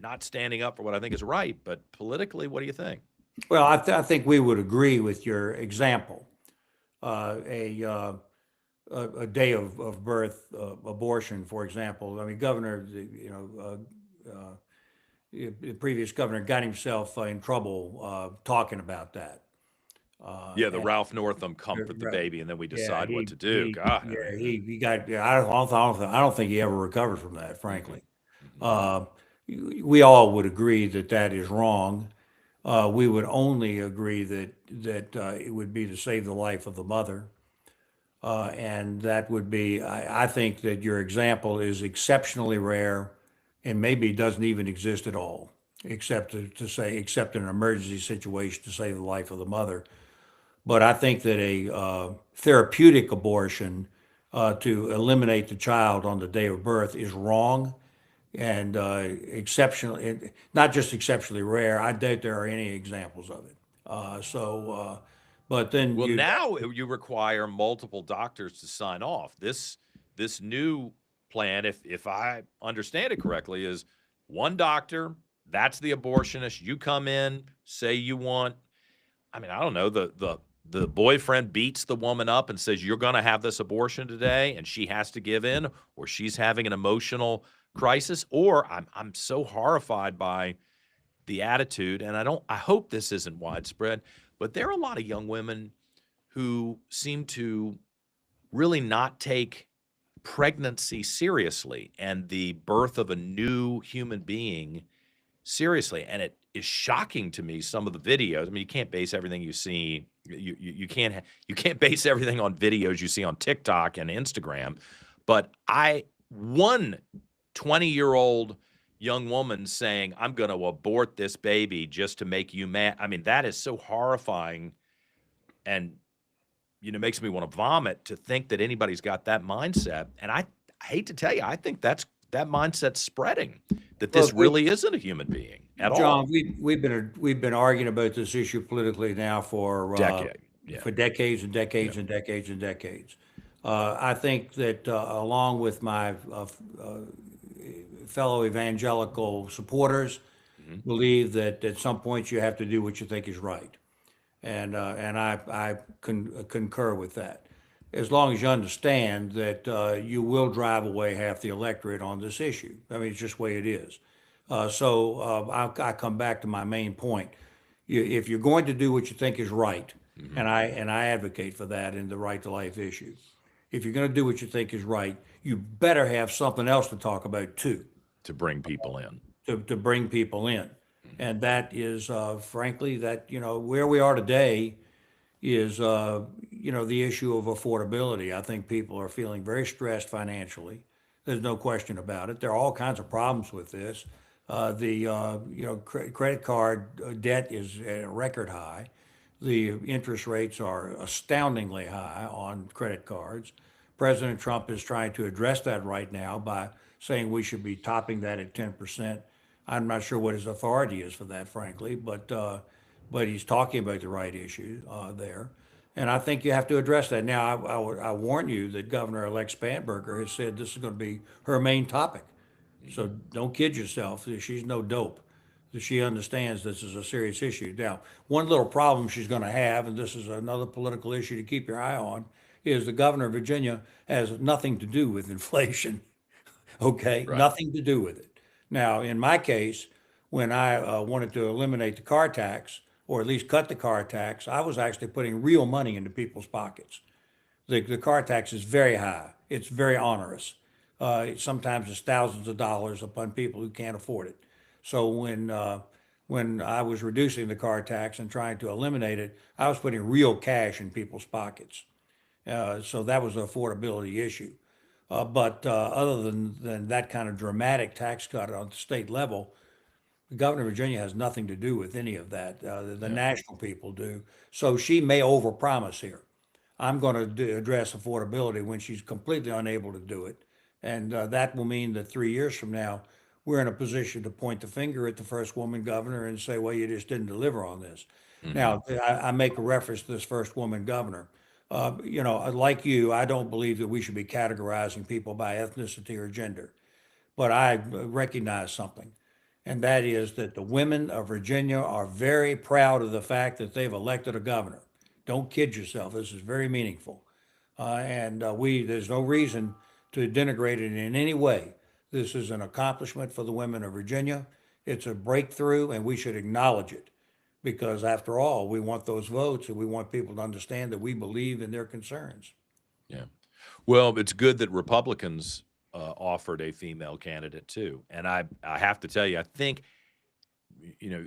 not standing up for what I think is right. But politically, what do you think? Well, I think we would agree with your example. A day of birth abortion, for example. I mean, the previous governor got himself in trouble talking about that. The Ralph Northam comfort the baby, and then we decide what to do. He got. I don't think he ever recovered from that, frankly. We all would agree that is wrong. We would only agree that it would be to save the life of the mother. And that would be, I think that your example is exceptionally rare and maybe doesn't even exist at all, except except in an emergency situation to save the life of the mother. But I think that a therapeutic abortion to eliminate the child on the day of birth is wrong and exceptionally, not just exceptionally rare. I doubt there are any examples of it. But then now you require multiple doctors to sign off. This new plan, if I understand it correctly, is one doctor, that's the abortionist. You come in, say you want, I don't know, the boyfriend beats the woman up and says, you're going to have this abortion today, and she has to give in, or she's having an emotional crisis, or I'm so horrified by the attitude, and I hope this isn't widespread, but there are a lot of young women who seem to really not take pregnancy seriously and the birth of a new human being seriously. And it is shocking to me, some of the videos. I mean, you can't base everything you see. You can't base everything on videos you see on TikTok and Instagram. But one 20-year-old young woman saying, I'm going to abort this baby just to make you mad. I mean, that is so horrifying, and makes me want to vomit to think that anybody's got that mindset. And I hate to tell you, I think that mindset's spreading, that this really isn't a human being at all. John, we've been arguing about this issue politically now for decades and decades and decades and decades. I think that along with my fellow evangelical supporters, believe that at some point you have to do what you think is right, and I concur with that. As long as you understand that you will drive away half the electorate on this issue. I mean, it's just the way it is. I come back to my main point. If you're going to do what you think is right, and I advocate for that in the right to life issue, if you're going to do what you think is right, you better have something else to talk about too. To bring people in. To bring people in. And that is, frankly, that, where we are today is, the issue of affordability. I think people are feeling very stressed financially. There's no question about it. There are all kinds of problems with this. Credit card debt is at a record high. The interest rates are astoundingly high on credit cards. President Trump is trying to address that right now by saying we should be topping that at 10%. I'm not sure what his authority is for that, frankly, but he's talking about the right issue there. And I think you have to address that. Now, I warn you that Governor-elect Spanberger has said this is going to be her main topic So don't kid yourself. She's no dope. She understands this is a serious issue. Now, one little problem she's going to have, and this is another political issue to keep your eye on, is the governor of Virginia has nothing to do with inflation. Okay, Right. nothing to do with it. Now, in my case, when I wanted to eliminate the car tax, or at least cut the car tax, I was actually putting real money into people's pockets. The car tax is very high. It's very onerous. Sometimes it's thousands of dollars upon people who can't afford it. So when I was reducing the car tax and trying to eliminate it, I was putting real cash in people's pockets. So that was an affordability issue. But other than that kind of dramatic tax cut on the state level, the governor of Virginia has nothing to do with any of that. The Yeah. national people do. So she may overpromise here. I'm going to address affordability when she's completely unable to do it. And that will mean that 3 years from now, we're in a position to point the finger at the first woman governor and say, well, you just didn't deliver on this. Now, I make a reference to this first woman governor. Like you, I don't believe that we should be categorizing people by ethnicity or gender. But I recognize something, and that is that the women of Virginia are very proud of the fact that they've elected a governor. Don't kid yourself. This is very meaningful. And there's no reason to denigrate it in any way. This is an accomplishment for the women of Virginia. It's a breakthrough, and we should acknowledge it because, after all, we want those votes and we want people to understand that we believe in their concerns. Yeah. Well, it's good that Republicans offered a female candidate too. And I have to tell you, I think,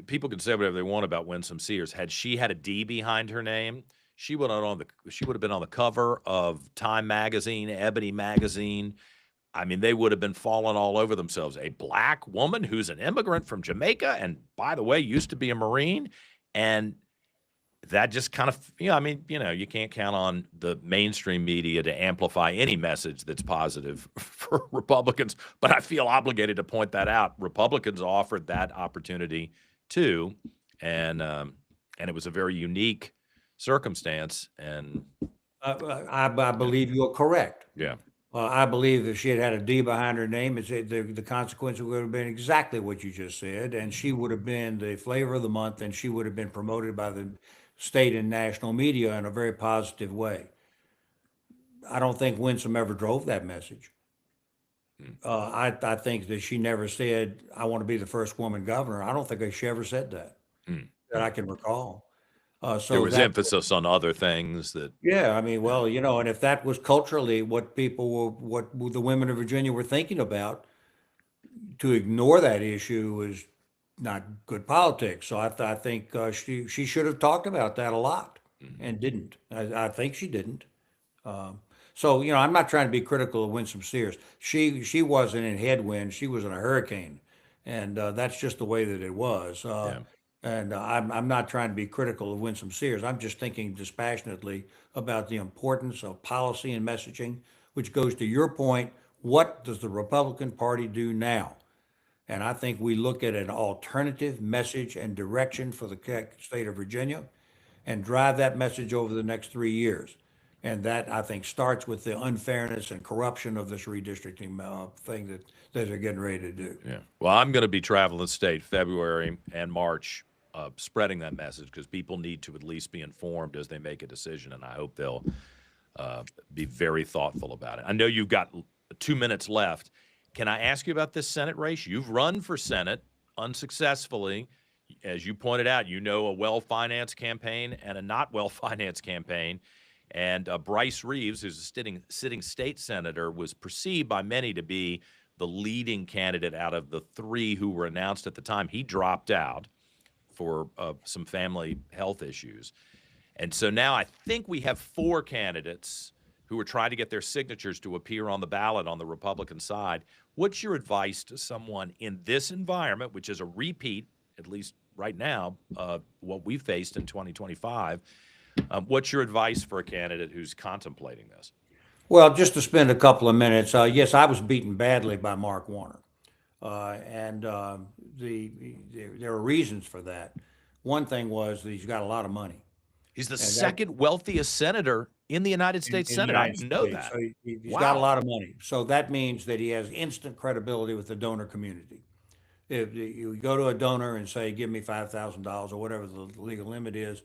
people can say whatever they want about Winsome Sears. Had she had a D behind her name, she would have been on the cover of Time magazine, Ebony magazine. I mean, they would have been falling all over themselves. A black woman who's an immigrant from Jamaica and, by the way, used to be a Marine. And that just kind of, you can't count on the mainstream media to amplify any message that's positive for Republicans. But I feel obligated to point that out. Republicans offered that opportunity too. And it was a very unique circumstance. And I believe you're correct. yeah. I believe if she had had a D behind her name, the consequence would have been exactly what you just said, and she would have been the flavor of the month, and she would have been promoted by the state and national media in a very positive way. I don't think Winsome ever drove that message. I think that she never said, "I want to be the first woman governor." I don't think she ever said that that I can recall. There So was that emphasis on other things that, Yeah, I mean, well, and if that was culturally what the women of Virginia were thinking about, to ignore that issue is not good politics. So I think she should have talked about that a lot and didn't. I think she didn't. So I'm not trying to be critical of Winsome Sears. She wasn't in headwind; she was in a hurricane, and that's just the way that it was. yeah. And I'm not trying to be critical of Winsome Sears. I'm just thinking dispassionately about the importance of policy and messaging, which goes to your point. What does the Republican Party do now? And I think we look at an alternative message and direction for the state of Virginia and drive that message over the next 3 years. And that, I think, starts with the unfairness and corruption of this redistricting thing that they're getting ready to do. Yeah. Well, I'm going to be traveling the state February and March, spreading that message because people need to at least be informed as they make a decision, and I hope they'll be very thoughtful about it. I know you've got 2 minutes left. Can I ask you about this Senate race? You've run for Senate unsuccessfully. As you pointed out, a well-financed campaign and a not well-financed campaign. And Bryce Reeves, who's a sitting state senator, was perceived by many to be the leading candidate out of the three who were announced at the time. He dropped out for some family health issues. And so now I think we have four candidates who are trying to get their signatures to appear on the ballot on the Republican side. What's your advice to someone in this environment, which is a repeat, at least right now, what we faced in 2025? What's your advice for a candidate who's contemplating this? Well, just to spend a couple of minutes, yes, I was beaten badly by Mark Warner. And there are reasons for that. One thing was that he's got a lot of money. He's the second wealthiest senator in the United States in the Senate. I United didn't know States. that. So he's got a Wow. lot of money. So that means that he has instant credibility with the donor community. If you go to a donor and say, give me $5,000 or whatever the legal limit is,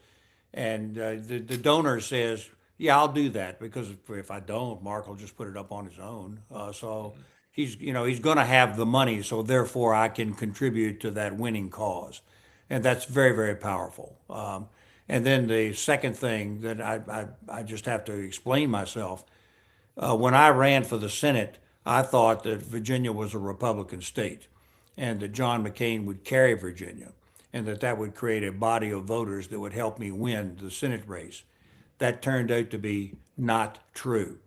and the donor says, yeah, I'll do that, because if I don't, Mark will just put it up on his own. So he's going to have the money. So therefore I can contribute to that winning cause. And that's very, very powerful. And then the second thing that I just have to explain myself, when I ran for the Senate, I thought that Virginia was a Republican state and that John McCain would carry Virginia and that would create a body of voters that would help me win the Senate race. That turned out to be not true.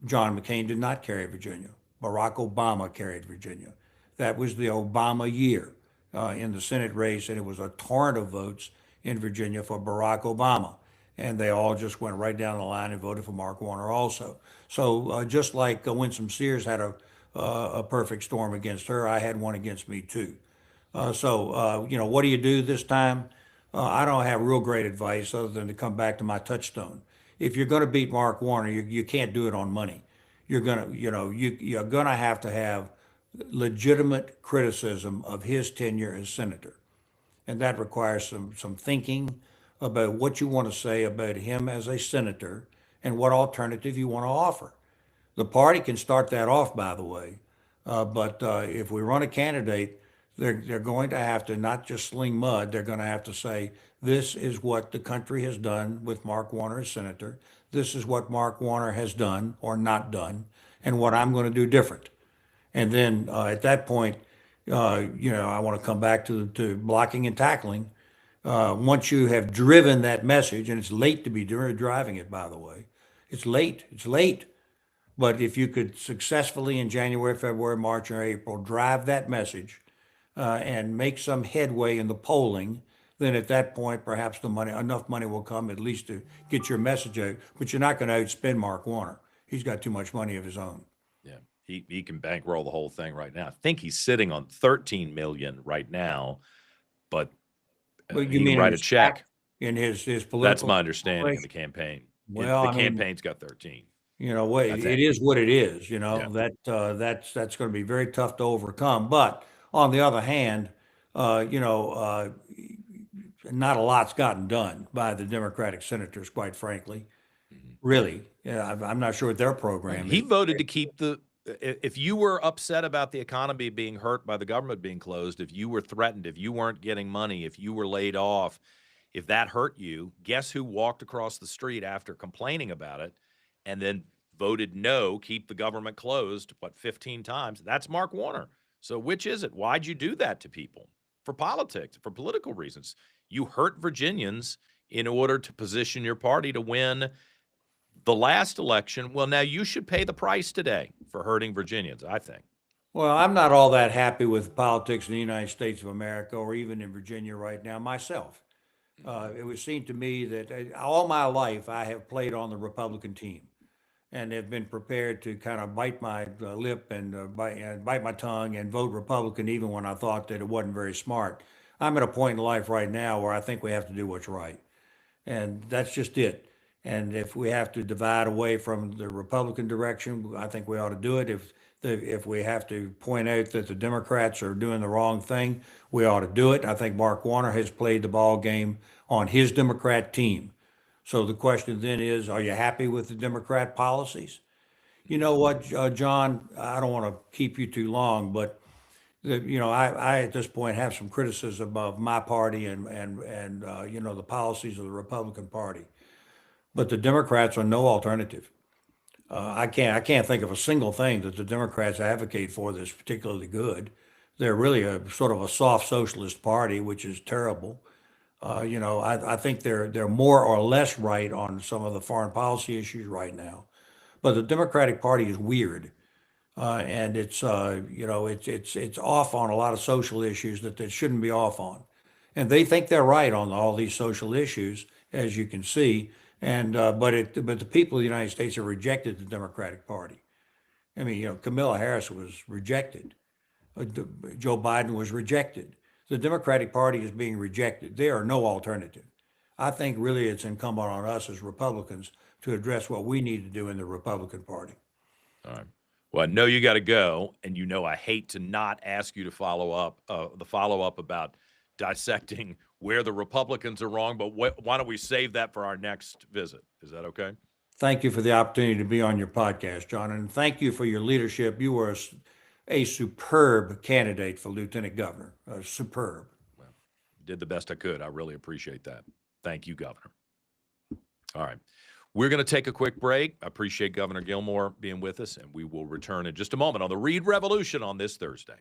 John McCain did not carry Virginia. Barack Obama carried Virginia. That was the Obama year in the Senate race, and it was a torrent of votes in Virginia for Barack Obama. And they all just went right down the line and voted for Mark Warner also. So just like Winsome Sears had a perfect storm against her, I had one against me too. What do you do this time? I don't have real great advice other than to come back to my touchstone. If you're going to beat Mark Warner, you can't do it on money. You're going to have legitimate criticism of his tenure as senator. And that requires some thinking about what you want to say about him as a senator and what alternative you want to offer. The party can start that off, by the way. But if we run a candidate, they're going to have to not just sling mud. They're going to have to say, this is what the country has done with Mark Warner as senator. This is what Mark Warner has done or not done, and what I'm going to do different. And then at that point, I want to come back to blocking and tackling. Once you have driven that message, and it's late to be driving it, by the way, it's late. It's late. But if you could successfully in January, February, March, or April drive that message and make some headway in the polling, then at that point, perhaps enough money will come at least to get your message out. But you're not going to outspend Mark Warner. He's got too much money of his own. Yeah, he can bankroll the whole thing right now. I think he's sitting on 13 million right now, but Well, he you can mean write a check. in his political? That's my understanding in the campaign. Well, The I mean, campaign's got 13. it is what it is. That's going to be very tough to overcome. But on the other hand, not a lot's gotten done by the Democratic senators, quite frankly. Really, I'm not sure what their program He is. voted to keep if you were upset about the economy being hurt by the government being closed, if you were threatened, if you weren't getting money, if you were laid off, if that hurt you, guess who walked across the street after complaining about it and then voted no, keep the government closed, 15 times? That's Mark Warner. So which is it? Why'd you do that to people? For politics, for political reasons. You hurt Virginians in order to position your party to win the last election. Well, now you should pay the price today for hurting Virginians, I think. Well, I'm not all that happy with politics in the United States of America or even in Virginia right now myself. It would seem to me that all my life I have played on the Republican team and have been prepared to kind of bite my lip and bite my tongue and vote Republican even when I thought that it wasn't very smart. I'm at a point in life right now where I think we have to do what's right. And that's just it. And if we have to divide away from the Republican direction, I think we ought to do it. If we have to point out that the Democrats are doing the wrong thing, we ought to do it. I think Mark Warner has played the ball game on his Democrat team. So the question then is, are you happy with the Democrat policies? You know what, John, I don't want to keep you too long, but I at this point have some criticism of my party and the policies of the Republican Party. But the Democrats are no alternative. I can't think of a single thing that the Democrats advocate for that's particularly good. They're really a sort of a soft socialist party, which is terrible. I think they're more or less right on some of the foreign policy issues right now. But the Democratic Party is weird, and it's off on a lot of social issues that they shouldn't be off on, and they think they're right on all these social issues, as you can see. And but the people of the United States have rejected the Democratic Party. I mean, Kamala Harris was rejected. Joe Biden was rejected. The Democratic Party is being rejected. There are no alternative. I think really it's incumbent on us as Republicans to address what we need to do in the Republican Party. All right. Well, I know you got to go, and you know I hate to not ask you to follow up about dissecting where the Republicans are wrong, but why don't we save that for our next visit? Is that okay? Thank you for the opportunity to be on your podcast, John, and thank you for your leadership. You were a superb candidate for lieutenant governor. Superb. Well, did the best I could. I really appreciate that. Thank you, Governor. All right. We're going to take a quick break. I appreciate Governor Gilmore being with us, and we will return in just a moment on the Reid Revolution on this Thursday.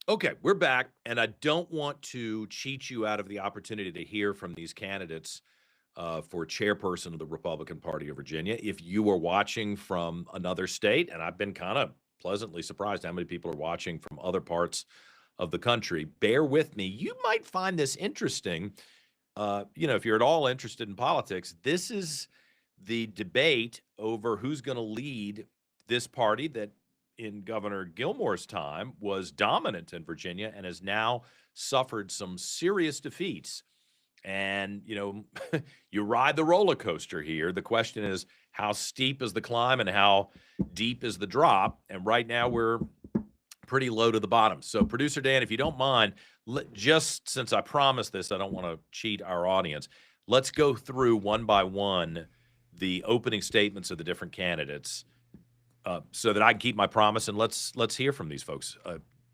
Okay, we're back, and I don't want to cheat you out of the opportunity to hear from these candidates for chairperson of the Republican Party of Virginia. If you are watching from another state, and I've been kind of pleasantly surprised how many people are watching from other parts of the country, bear with me. You might find this interesting. If you're at all interested in politics, this is the debate over who's going to lead this party that in Governor Gilmore's time was dominant in Virginia and has now suffered some serious defeats. And, you ride the roller coaster here. The question is, how steep is the climb and how deep is the drop? And right now we're pretty low to the bottom. So producer Dan, if you don't mind, just since I promised this, I don't want to cheat our audience. Let's go through one by one the opening statements of the different candidates so that I can keep my promise, and let's hear from these folks.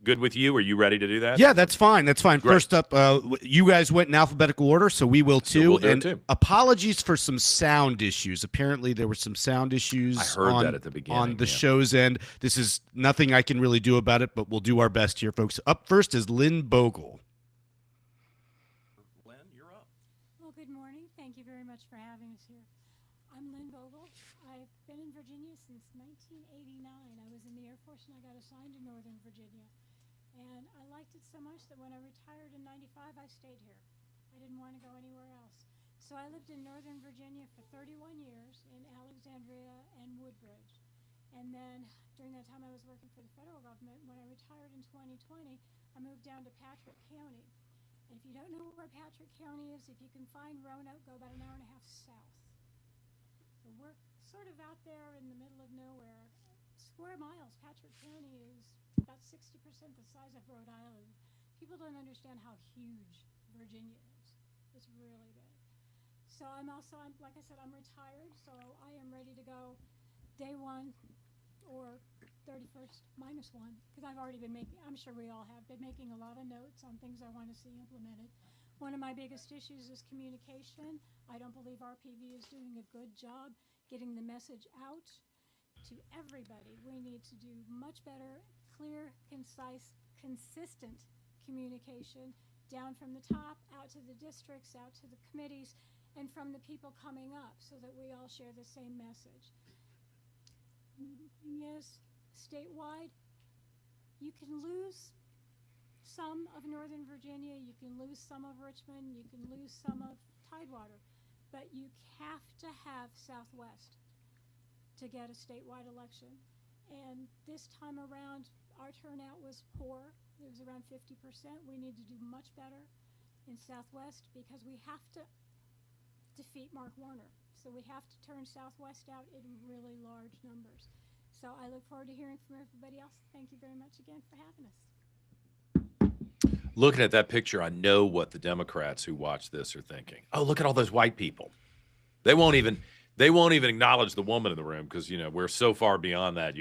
Good with you? Are you ready to do that? Yeah, that's fine. That's fine. Great. First up, you guys went in alphabetical order, so we will too. So we'll do it and too. Apologies for some sound issues. Apparently, there were some sound issues I heard that at the beginning, on the yeah. show's end. This is nothing I can really do about it, but we'll do our best here, folks. Up first is Lynn Bogle. Lynn, you're up. Well, good morning. Thank you very much for having us here. I'm Lynn Bogle. I've been in Virginia since 1989. I was in the Air Force and I got assigned to Northern Virginia. And I liked it so much that when I retired in 95, I stayed here. I didn't want to go anywhere else. So I lived in Northern Virginia for 31 years in Alexandria and Woodbridge. And then during that time I was working for the federal government. When I retired in 2020, I moved down to Patrick County. And if you don't know where Patrick County is, if you can find Roanoke, go about an hour and a half south. So we're sort of out there in the middle of nowhere. Square miles, Patrick County is about 60% the size of Rhode Island. People don't understand how huge Virginia is. It's really big. So like I said, I'm retired, so I am ready to go day one or 31st minus one, because I've already been I'm sure we all have been making a lot of notes on things I want to see implemented. One of my biggest issues is communication. I don't believe RPV is doing a good job getting the message out to everybody. We need to do much better, clear, concise, consistent communication down from the top, out to the districts, out to the committees, and from the people coming up so that we all share the same message. The thing is, statewide, you can lose some of Northern Virginia, you can lose some of Richmond, you can lose some of Tidewater, but you have to have Southwest to get a statewide election. And this time around, our turnout was poor. It was around 50%. We need to do much better in Southwest because we have to defeat Mark Warner. So we have to turn Southwest out in really large numbers. So I look forward to hearing from everybody else. Thank you very much again for having us. Looking at that picture, I know what the Democrats who watch this are thinking. Oh, look at all those white people. They won't even acknowledge the woman in the room because, we're so far beyond that.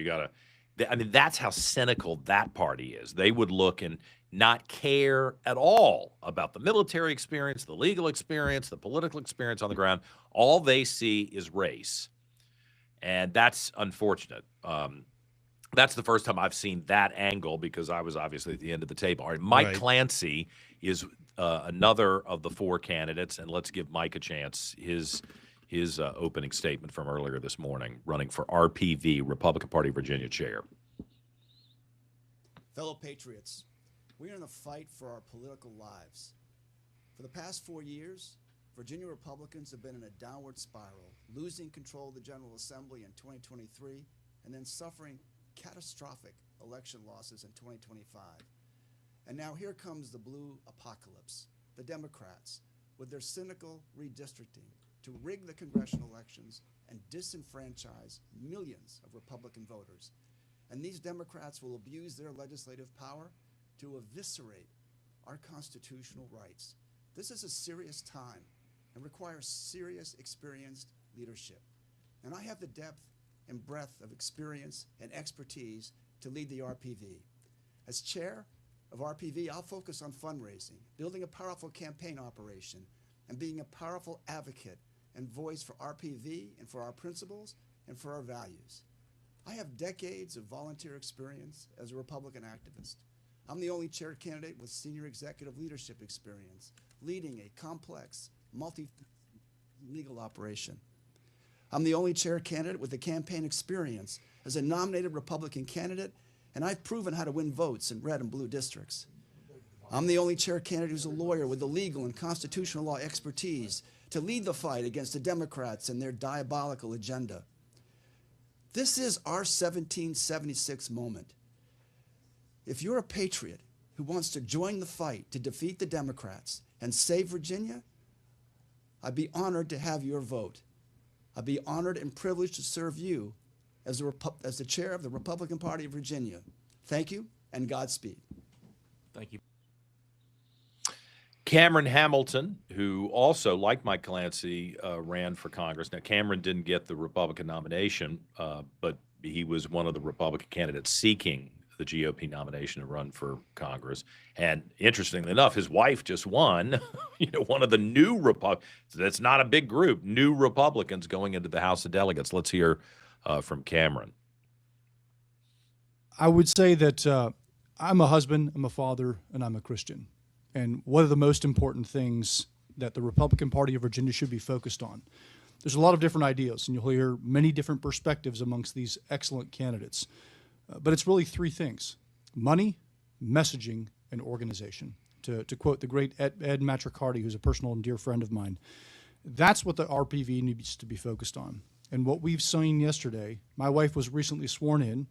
That's how cynical that party is. They would look and not care at all about the military experience, the legal experience, the political experience on the ground. All they see is race. And that's unfortunate. That's the first time I've seen that angle because I was obviously at the end of the table. All right, Mike Clancy is another of the four candidates, and let's give Mike a chance. His his opening statement from earlier this morning, running for RPV, Republican Party Virginia chair. Fellow patriots, we are in a fight for our political lives. For the past 4 years, Virginia Republicans have been in a downward spiral, losing control of the General Assembly in 2023 and then suffering catastrophic election losses in 2025. And now here comes the blue apocalypse, the Democrats, with their cynical redistricting to rig the congressional elections and disenfranchise millions of Republican voters. And these Democrats will abuse their legislative power to eviscerate our constitutional rights. This is a serious time and requires serious, experienced leadership. And I have the depth and breadth of experience and expertise to lead the RPV. As chair of RPV, I'll focus on fundraising, building a powerful campaign operation, and being a powerful advocate and voice for RPV and for our principles and for our values. I have decades of volunteer experience as a Republican activist. I'm the only chair candidate with senior executive leadership experience, leading a complex, multi-legal operation. I'm the only chair candidate with the campaign experience as a nominated Republican candidate, and I've proven how to win votes in red and blue districts. I'm the only chair candidate who's a lawyer with the legal and constitutional law expertise to lead the fight against the Democrats and their diabolical agenda. This is our 1776 moment. If you're a patriot who wants to join the fight to defeat the Democrats and save Virginia, I'd be honored to have your vote. I'd be honored and privileged to serve you as the chair of the Republican Party of Virginia. Thank you, and Godspeed. Thank you. Cameron Hamilton, who also, like Mike Clancy, ran for Congress. Now, Cameron didn't get the Republican nomination, but he was one of the Republican candidates seeking the GOP nomination to run for Congress. And interestingly enough, his wife just won, one of the new Republicans. That's not a big group, new Republicans going into the House of Delegates. Let's hear from Cameron. I would say that I'm a husband, I'm a father, and I'm a Christian. And what are the most important things that the Republican Party of Virginia should be focused on? There's a lot of different ideas, and you'll hear many different perspectives amongst these excellent candidates. But it's really three things: money, messaging, and organization. To quote the great Ed Matricardi, who's a personal and dear friend of mine, that's what the RPV needs to be focused on. And what we've seen yesterday, my wife was recently sworn in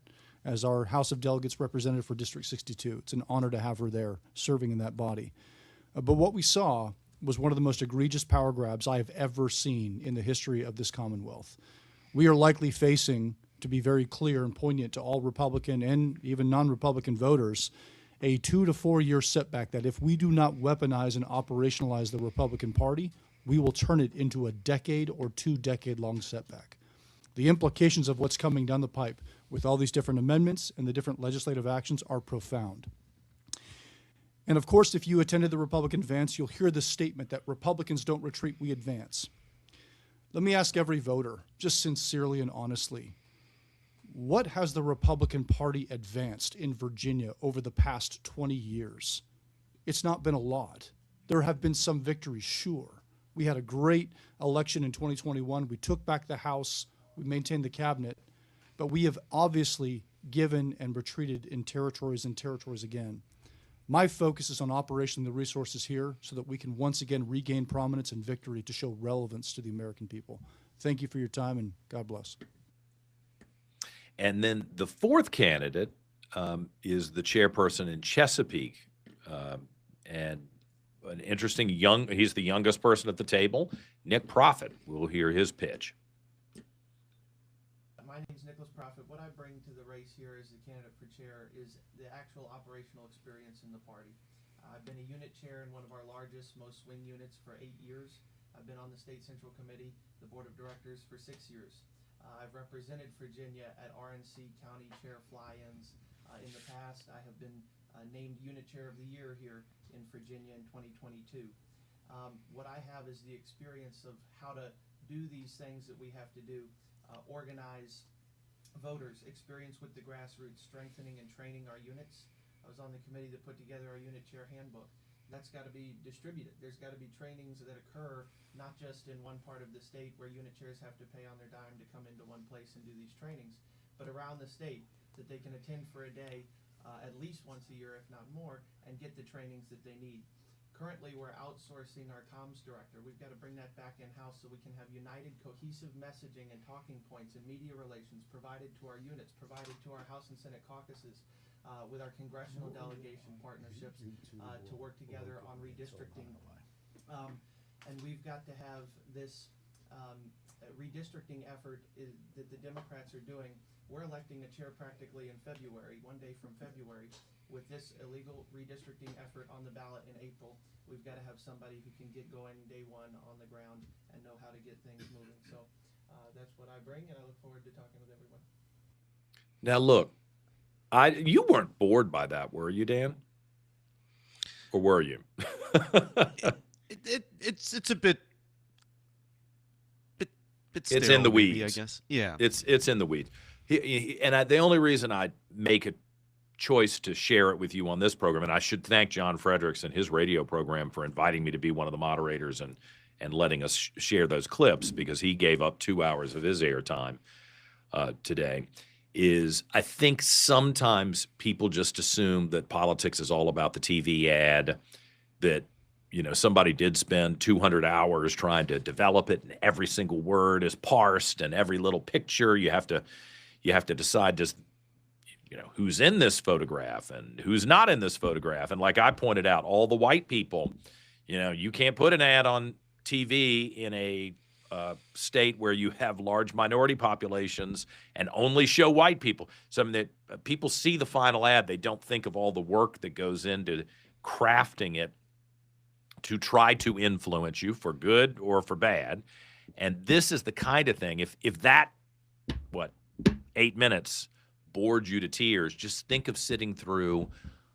as our House of Delegates representative for District 62. It's an honor to have her there serving in that body. But what we saw was one of the most egregious power grabs I have ever seen in the history of this Commonwealth. We are likely facing, to be very clear and poignant to all Republican and even non-Republican voters, a 2 to 4 year setback that if we do not weaponize and operationalize the Republican Party, we will turn it into a decade or 2 decade long setback. The implications of what's coming down the pipe with all these different amendments and the different legislative actions are profound. And of course, if you attended the Republican advance, you'll hear this statement that Republicans don't retreat, we advance. Let me ask every voter, just sincerely and honestly, what has the Republican Party advanced in Virginia over the past 20 years? It's not been a lot. There have been some victories, sure. We had a great election in 2021. We took back the House. We maintained the cabinet. But we have obviously given and retreated in territories and territories again. My focus is on operating the resources here so that we can once again regain prominence and victory to show relevance to the American people. Thank you for your time, and God bless. And then the fourth candidate is the chairperson in Chesapeake. And an interesting he's the youngest person at the table, Nick Profit. We'll hear his pitch. My name is Nicholas Profit. What I bring to the race here as the candidate for chair is the actual operational experience in the party. I've been a unit chair in one of our largest, most swing units for 8 years. I've been on the State Central Committee, the Board of Directors, for 6 years. I've represented Virginia at RNC County Chair fly-ins. In the past, I have been named Unit Chair of the Year here in Virginia in 2022. What I have is the experience of how to do these things that we have to do. Organize voters, experience with the grassroots, strengthening and training our units. I was on the committee that put together our unit chair handbook. that's got to be distributed. There's got to be trainings that occur not just in one part of the state where unit chairs have to pay on their dime to come into one place and do these trainings, but around the state that they can attend for a day at least once a year, if not more, and get the trainings that they need. Currently, we're outsourcing our comms director. We've got to bring that back in-house so we can have united, cohesive messaging and talking points and media relations provided to our units, provided to our House and Senate caucuses, with our congressional delegation partnerships to work together on redistricting. And we've got to have this redistricting effort that the Democrats are doing. We're electing a chair practically in February, one day from February. With this illegal redistricting effort on the ballot in April, we've got to have somebody who can get going day one on the ground and know how to get things moving. So that's what I bring, and I look forward to talking with everyone. Now, look, you weren't bored by that, were you, Dan? Or were you? It's a bit It's in sterile, the maybe, weeds. I guess. Yeah. It's in the weeds. The only reason I make a choice to share it with you on this program, and I should thank John Fredericks and his radio program for inviting me to be one of the moderators and letting us share those clips, because he gave up 2 hours of his airtime today, is I think sometimes people just assume that politics is all about the TV ad, that somebody did spend 200 hours trying to develop it, and every single word is parsed, and every little picture you have to decide just who's in this photograph and who's not in this photograph. And like I pointed out, all the white people, you can't put an ad on TV in a state where you have large minority populations and only show white people. So that people see the final ad, they don't think of all the work that goes into crafting it to try to influence you for good or for bad. And this is the kind of thing, if that, 8 minutes bored you to tears, just think of sitting through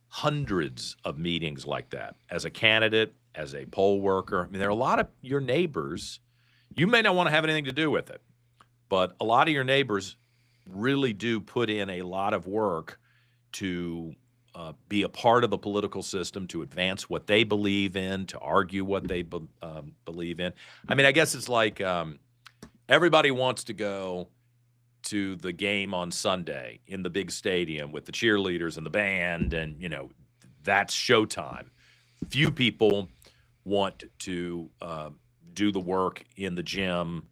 hundreds of meetings like that as a candidate, as a poll worker. I mean, there are a lot of your neighbors, you may not want to have anything to do with it, but a lot of your neighbors really do put in a lot of work to be a part of the political system, to advance what they believe in, to argue what they believe in. I mean, I guess it's like everybody wants to go to the game on Sunday in the big stadium with the cheerleaders and the band, and that's showtime. Few people want to do the work in the gym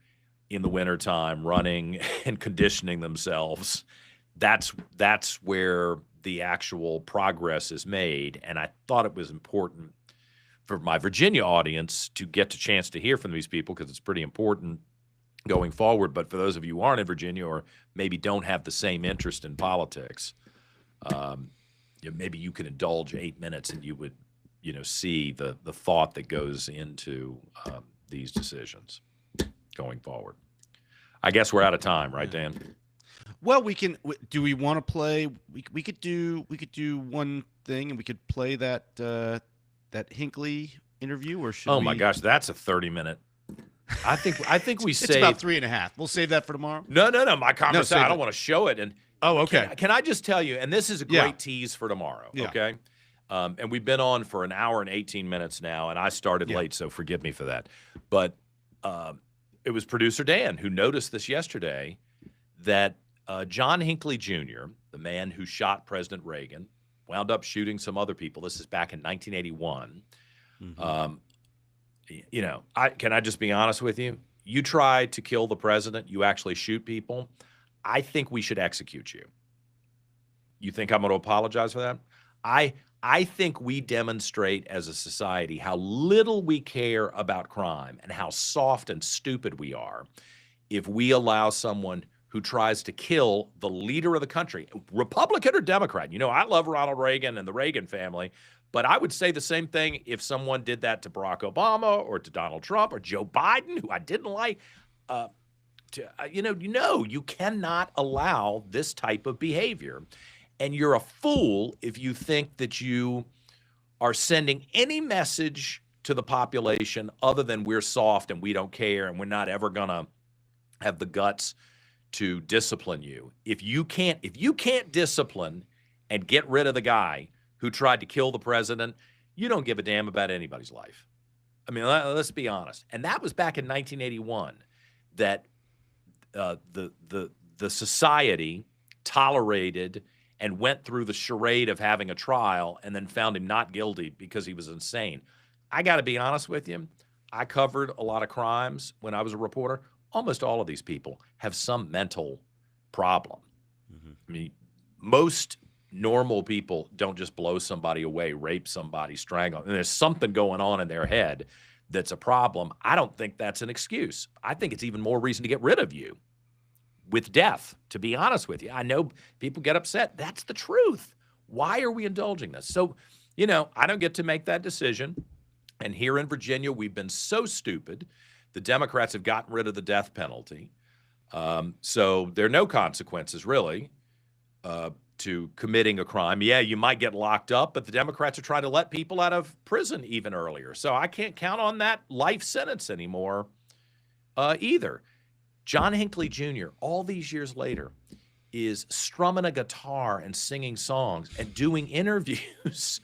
in the wintertime, running and conditioning themselves. That's where the actual progress is made. And I thought it was important for my Virginia audience to get a chance to hear from these people, because it's pretty important going forward. But for those of you who aren't in Virginia, or maybe don't have the same interest in politics, maybe you can indulge 8 minutes and you would, see the thought that goes into these decisions going forward. I guess we're out of time, right, Dan? Well, we can. Do we want to play? We could do one thing, and we could play that Hinckley interview, or should? Oh my gosh, that's a 30-minute. I think we it's saved about 3.5. We'll save that for tomorrow. No. My conversation. save I don't it. want to show it. And okay. Can I just tell you? And this is a great Yeah. tease for tomorrow. Yeah. Okay. And we've been on for an hour and 18 minutes now, and I started Yeah. late, so forgive me for that. But it was producer Dan who noticed this yesterday, that John Hinckley Jr., the man who shot President Reagan, wound up shooting some other people. This is back in 1981. Mm-hmm. Can I just be honest with you? You try to kill the president, you actually shoot people, I think we should execute you. You think I'm going to apologize for that? I think we demonstrate as a society how little we care about crime and how soft and stupid we are if we allow someone who tries to kill the leader of the country, Republican or Democrat. I love Ronald Reagan and the Reagan family, but I would say the same thing if someone did that to Barack Obama or to Donald Trump or Joe Biden, who I didn't like. You cannot allow this type of behavior. And you're a fool if you think that you are sending any message to the population other than we're soft and we don't care and we're not ever going to have the guts to discipline you. If you can't discipline and get rid of the guy who tried to kill the president, you don't give a damn about anybody's life. I mean, let's be honest. And that was back in 1981 that the society tolerated and went through the charade of having a trial and then found him not guilty because he was insane. I got to be honest with you. I covered a lot of crimes when I was a reporter. Almost all of these people have some mental problem. I mean, most normal people don't just blow somebody away, rape somebody, strangle them. And there's something going on in their head that's a problem. I don't think that's an excuse. I think it's even more reason to get rid of you with death, to be honest with you. I know people get upset. That's the truth. Why are we indulging this? So, I don't get to make that decision. And here in Virginia, we've been so stupid. The Democrats have gotten rid of the death penalty. So there are no consequences, really, to committing a crime. Yeah, you might get locked up, but the Democrats are trying to let people out of prison even earlier. So I can't count on that life sentence anymore either. John Hinckley Jr., all these years later, is strumming a guitar and singing songs and doing interviews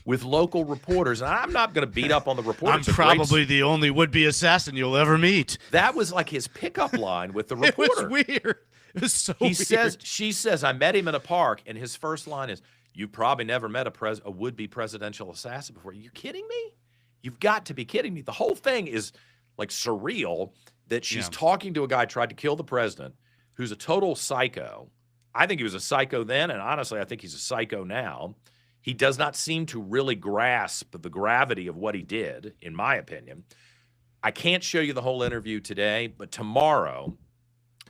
with local reporters. And I'm not going to beat up on the reporters. I'm probably the only would-be assassin you'll ever meet. That was like his pickup line with the reporter. It was weird. It was so weird. She says, I met him in a park, and his first line is, you probably never met a would-be presidential assassin before. Are you kidding me? You've got to be kidding me. The whole thing is like surreal that she's talking to a guy who tried to kill the president, who's a total psycho. I think he was a psycho then, and honestly, I think he's a psycho now. He does not seem to really grasp the gravity of what he did, in my opinion. I can't show you the whole interview today, but tomorrow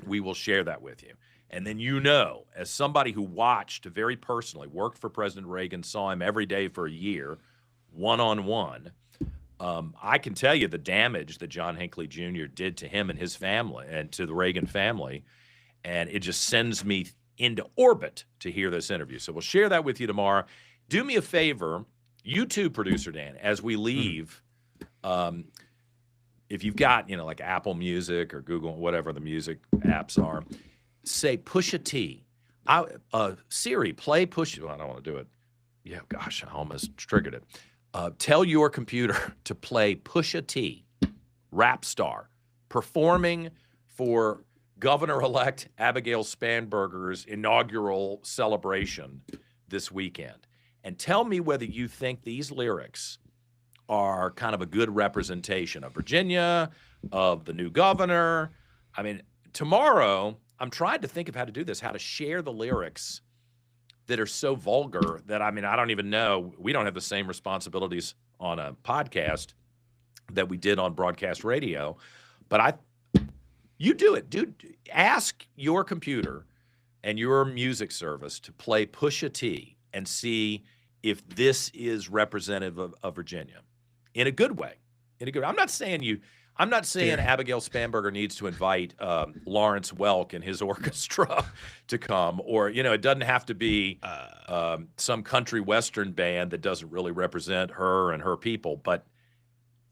we will share that with you. And then as somebody who watched very personally, worked for President Reagan, saw him every day for a year, one-on-one, I can tell you the damage that John Hinckley Jr. did to him and his family and to the Reagan family, and it just sends me into orbit to hear this interview. So we'll share that with you tomorrow. Do me a favor, you too, Producer Dan, as we leave, if you've got, like Apple Music or Google, whatever the music apps are, say Pusha T. Siri, play Pusha. Well, I don't want to do it. Yeah, gosh, I almost triggered it. Tell your computer to play Pusha T, rap star, performing for Governor-elect Abigail Spanberger's inaugural celebration this weekend. And tell me whether you think these lyrics are kind of a good representation of Virginia, of the new governor. I mean, tomorrow, I'm trying to think of how to do this, how to share the lyrics that are so vulgar that, I don't even know. We don't have the same responsibilities on a podcast that we did on broadcast radio. But you do it, dude. Ask your computer and your music service to play Pusha T and see if this is representative of Virginia in a good way. I'm not saying Abigail Spanberger needs to invite Lawrence Welk and his orchestra to come, or it doesn't have to be some country western band that doesn't really represent her and her people. But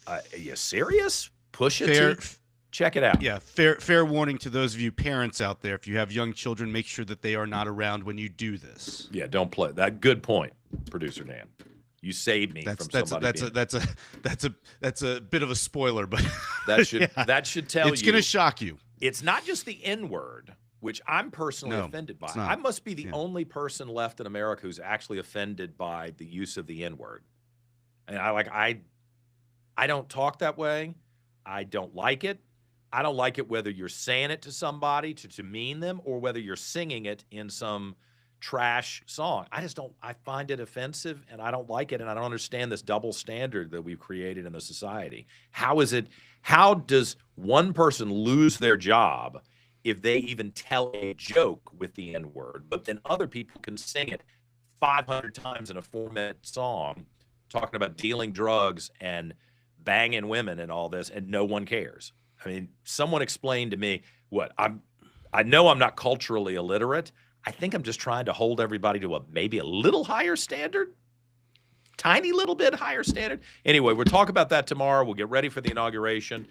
are you serious? Pusha T? Check it out. Yeah, fair warning to those of you parents out there. If you have young children, make sure that they are not around when you do this. Yeah, don't play that. Good point, Producer Dan. You saved me from somebody. That's a bit of a spoiler, but that should tell you. It's going to shock you. It's not just the N-word, which I'm personally offended by. I must be the only person left in America who's actually offended by the use of the N-word. And I don't talk that way. I don't like it. I don't like it whether you're saying it to somebody to demean them or whether you're singing it in some trash song. I find it offensive and I don't like it, and I don't understand this double standard that we've created in the society. How does one person lose their job if they even tell a joke with the N-word, but then other people can sing it 500 times in a 4-minute song talking about dealing drugs and banging women and all this, and no one cares? I mean, someone explained to me I know I'm not culturally illiterate. I think I'm just trying to hold everybody to maybe a little higher standard, tiny little bit higher standard. Anyway, we'll talk about that tomorrow. We'll get ready for the inauguration.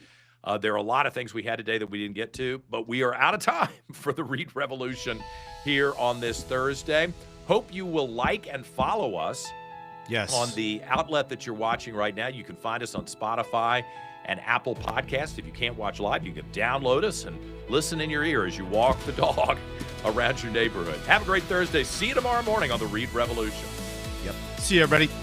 There are a lot of things we had today that we didn't get to, but we are out of time for the Reid Revolution here on this Thursday. Hope you will like and follow us Yes. on the outlet that you're watching right now. You can find us on Spotify and Apple Podcasts. If you can't watch live, you can download us and listen in your ear as you walk the dog around your neighborhood. Have a great Thursday. See you tomorrow morning on the Reid Revolution. Yep. See you, everybody.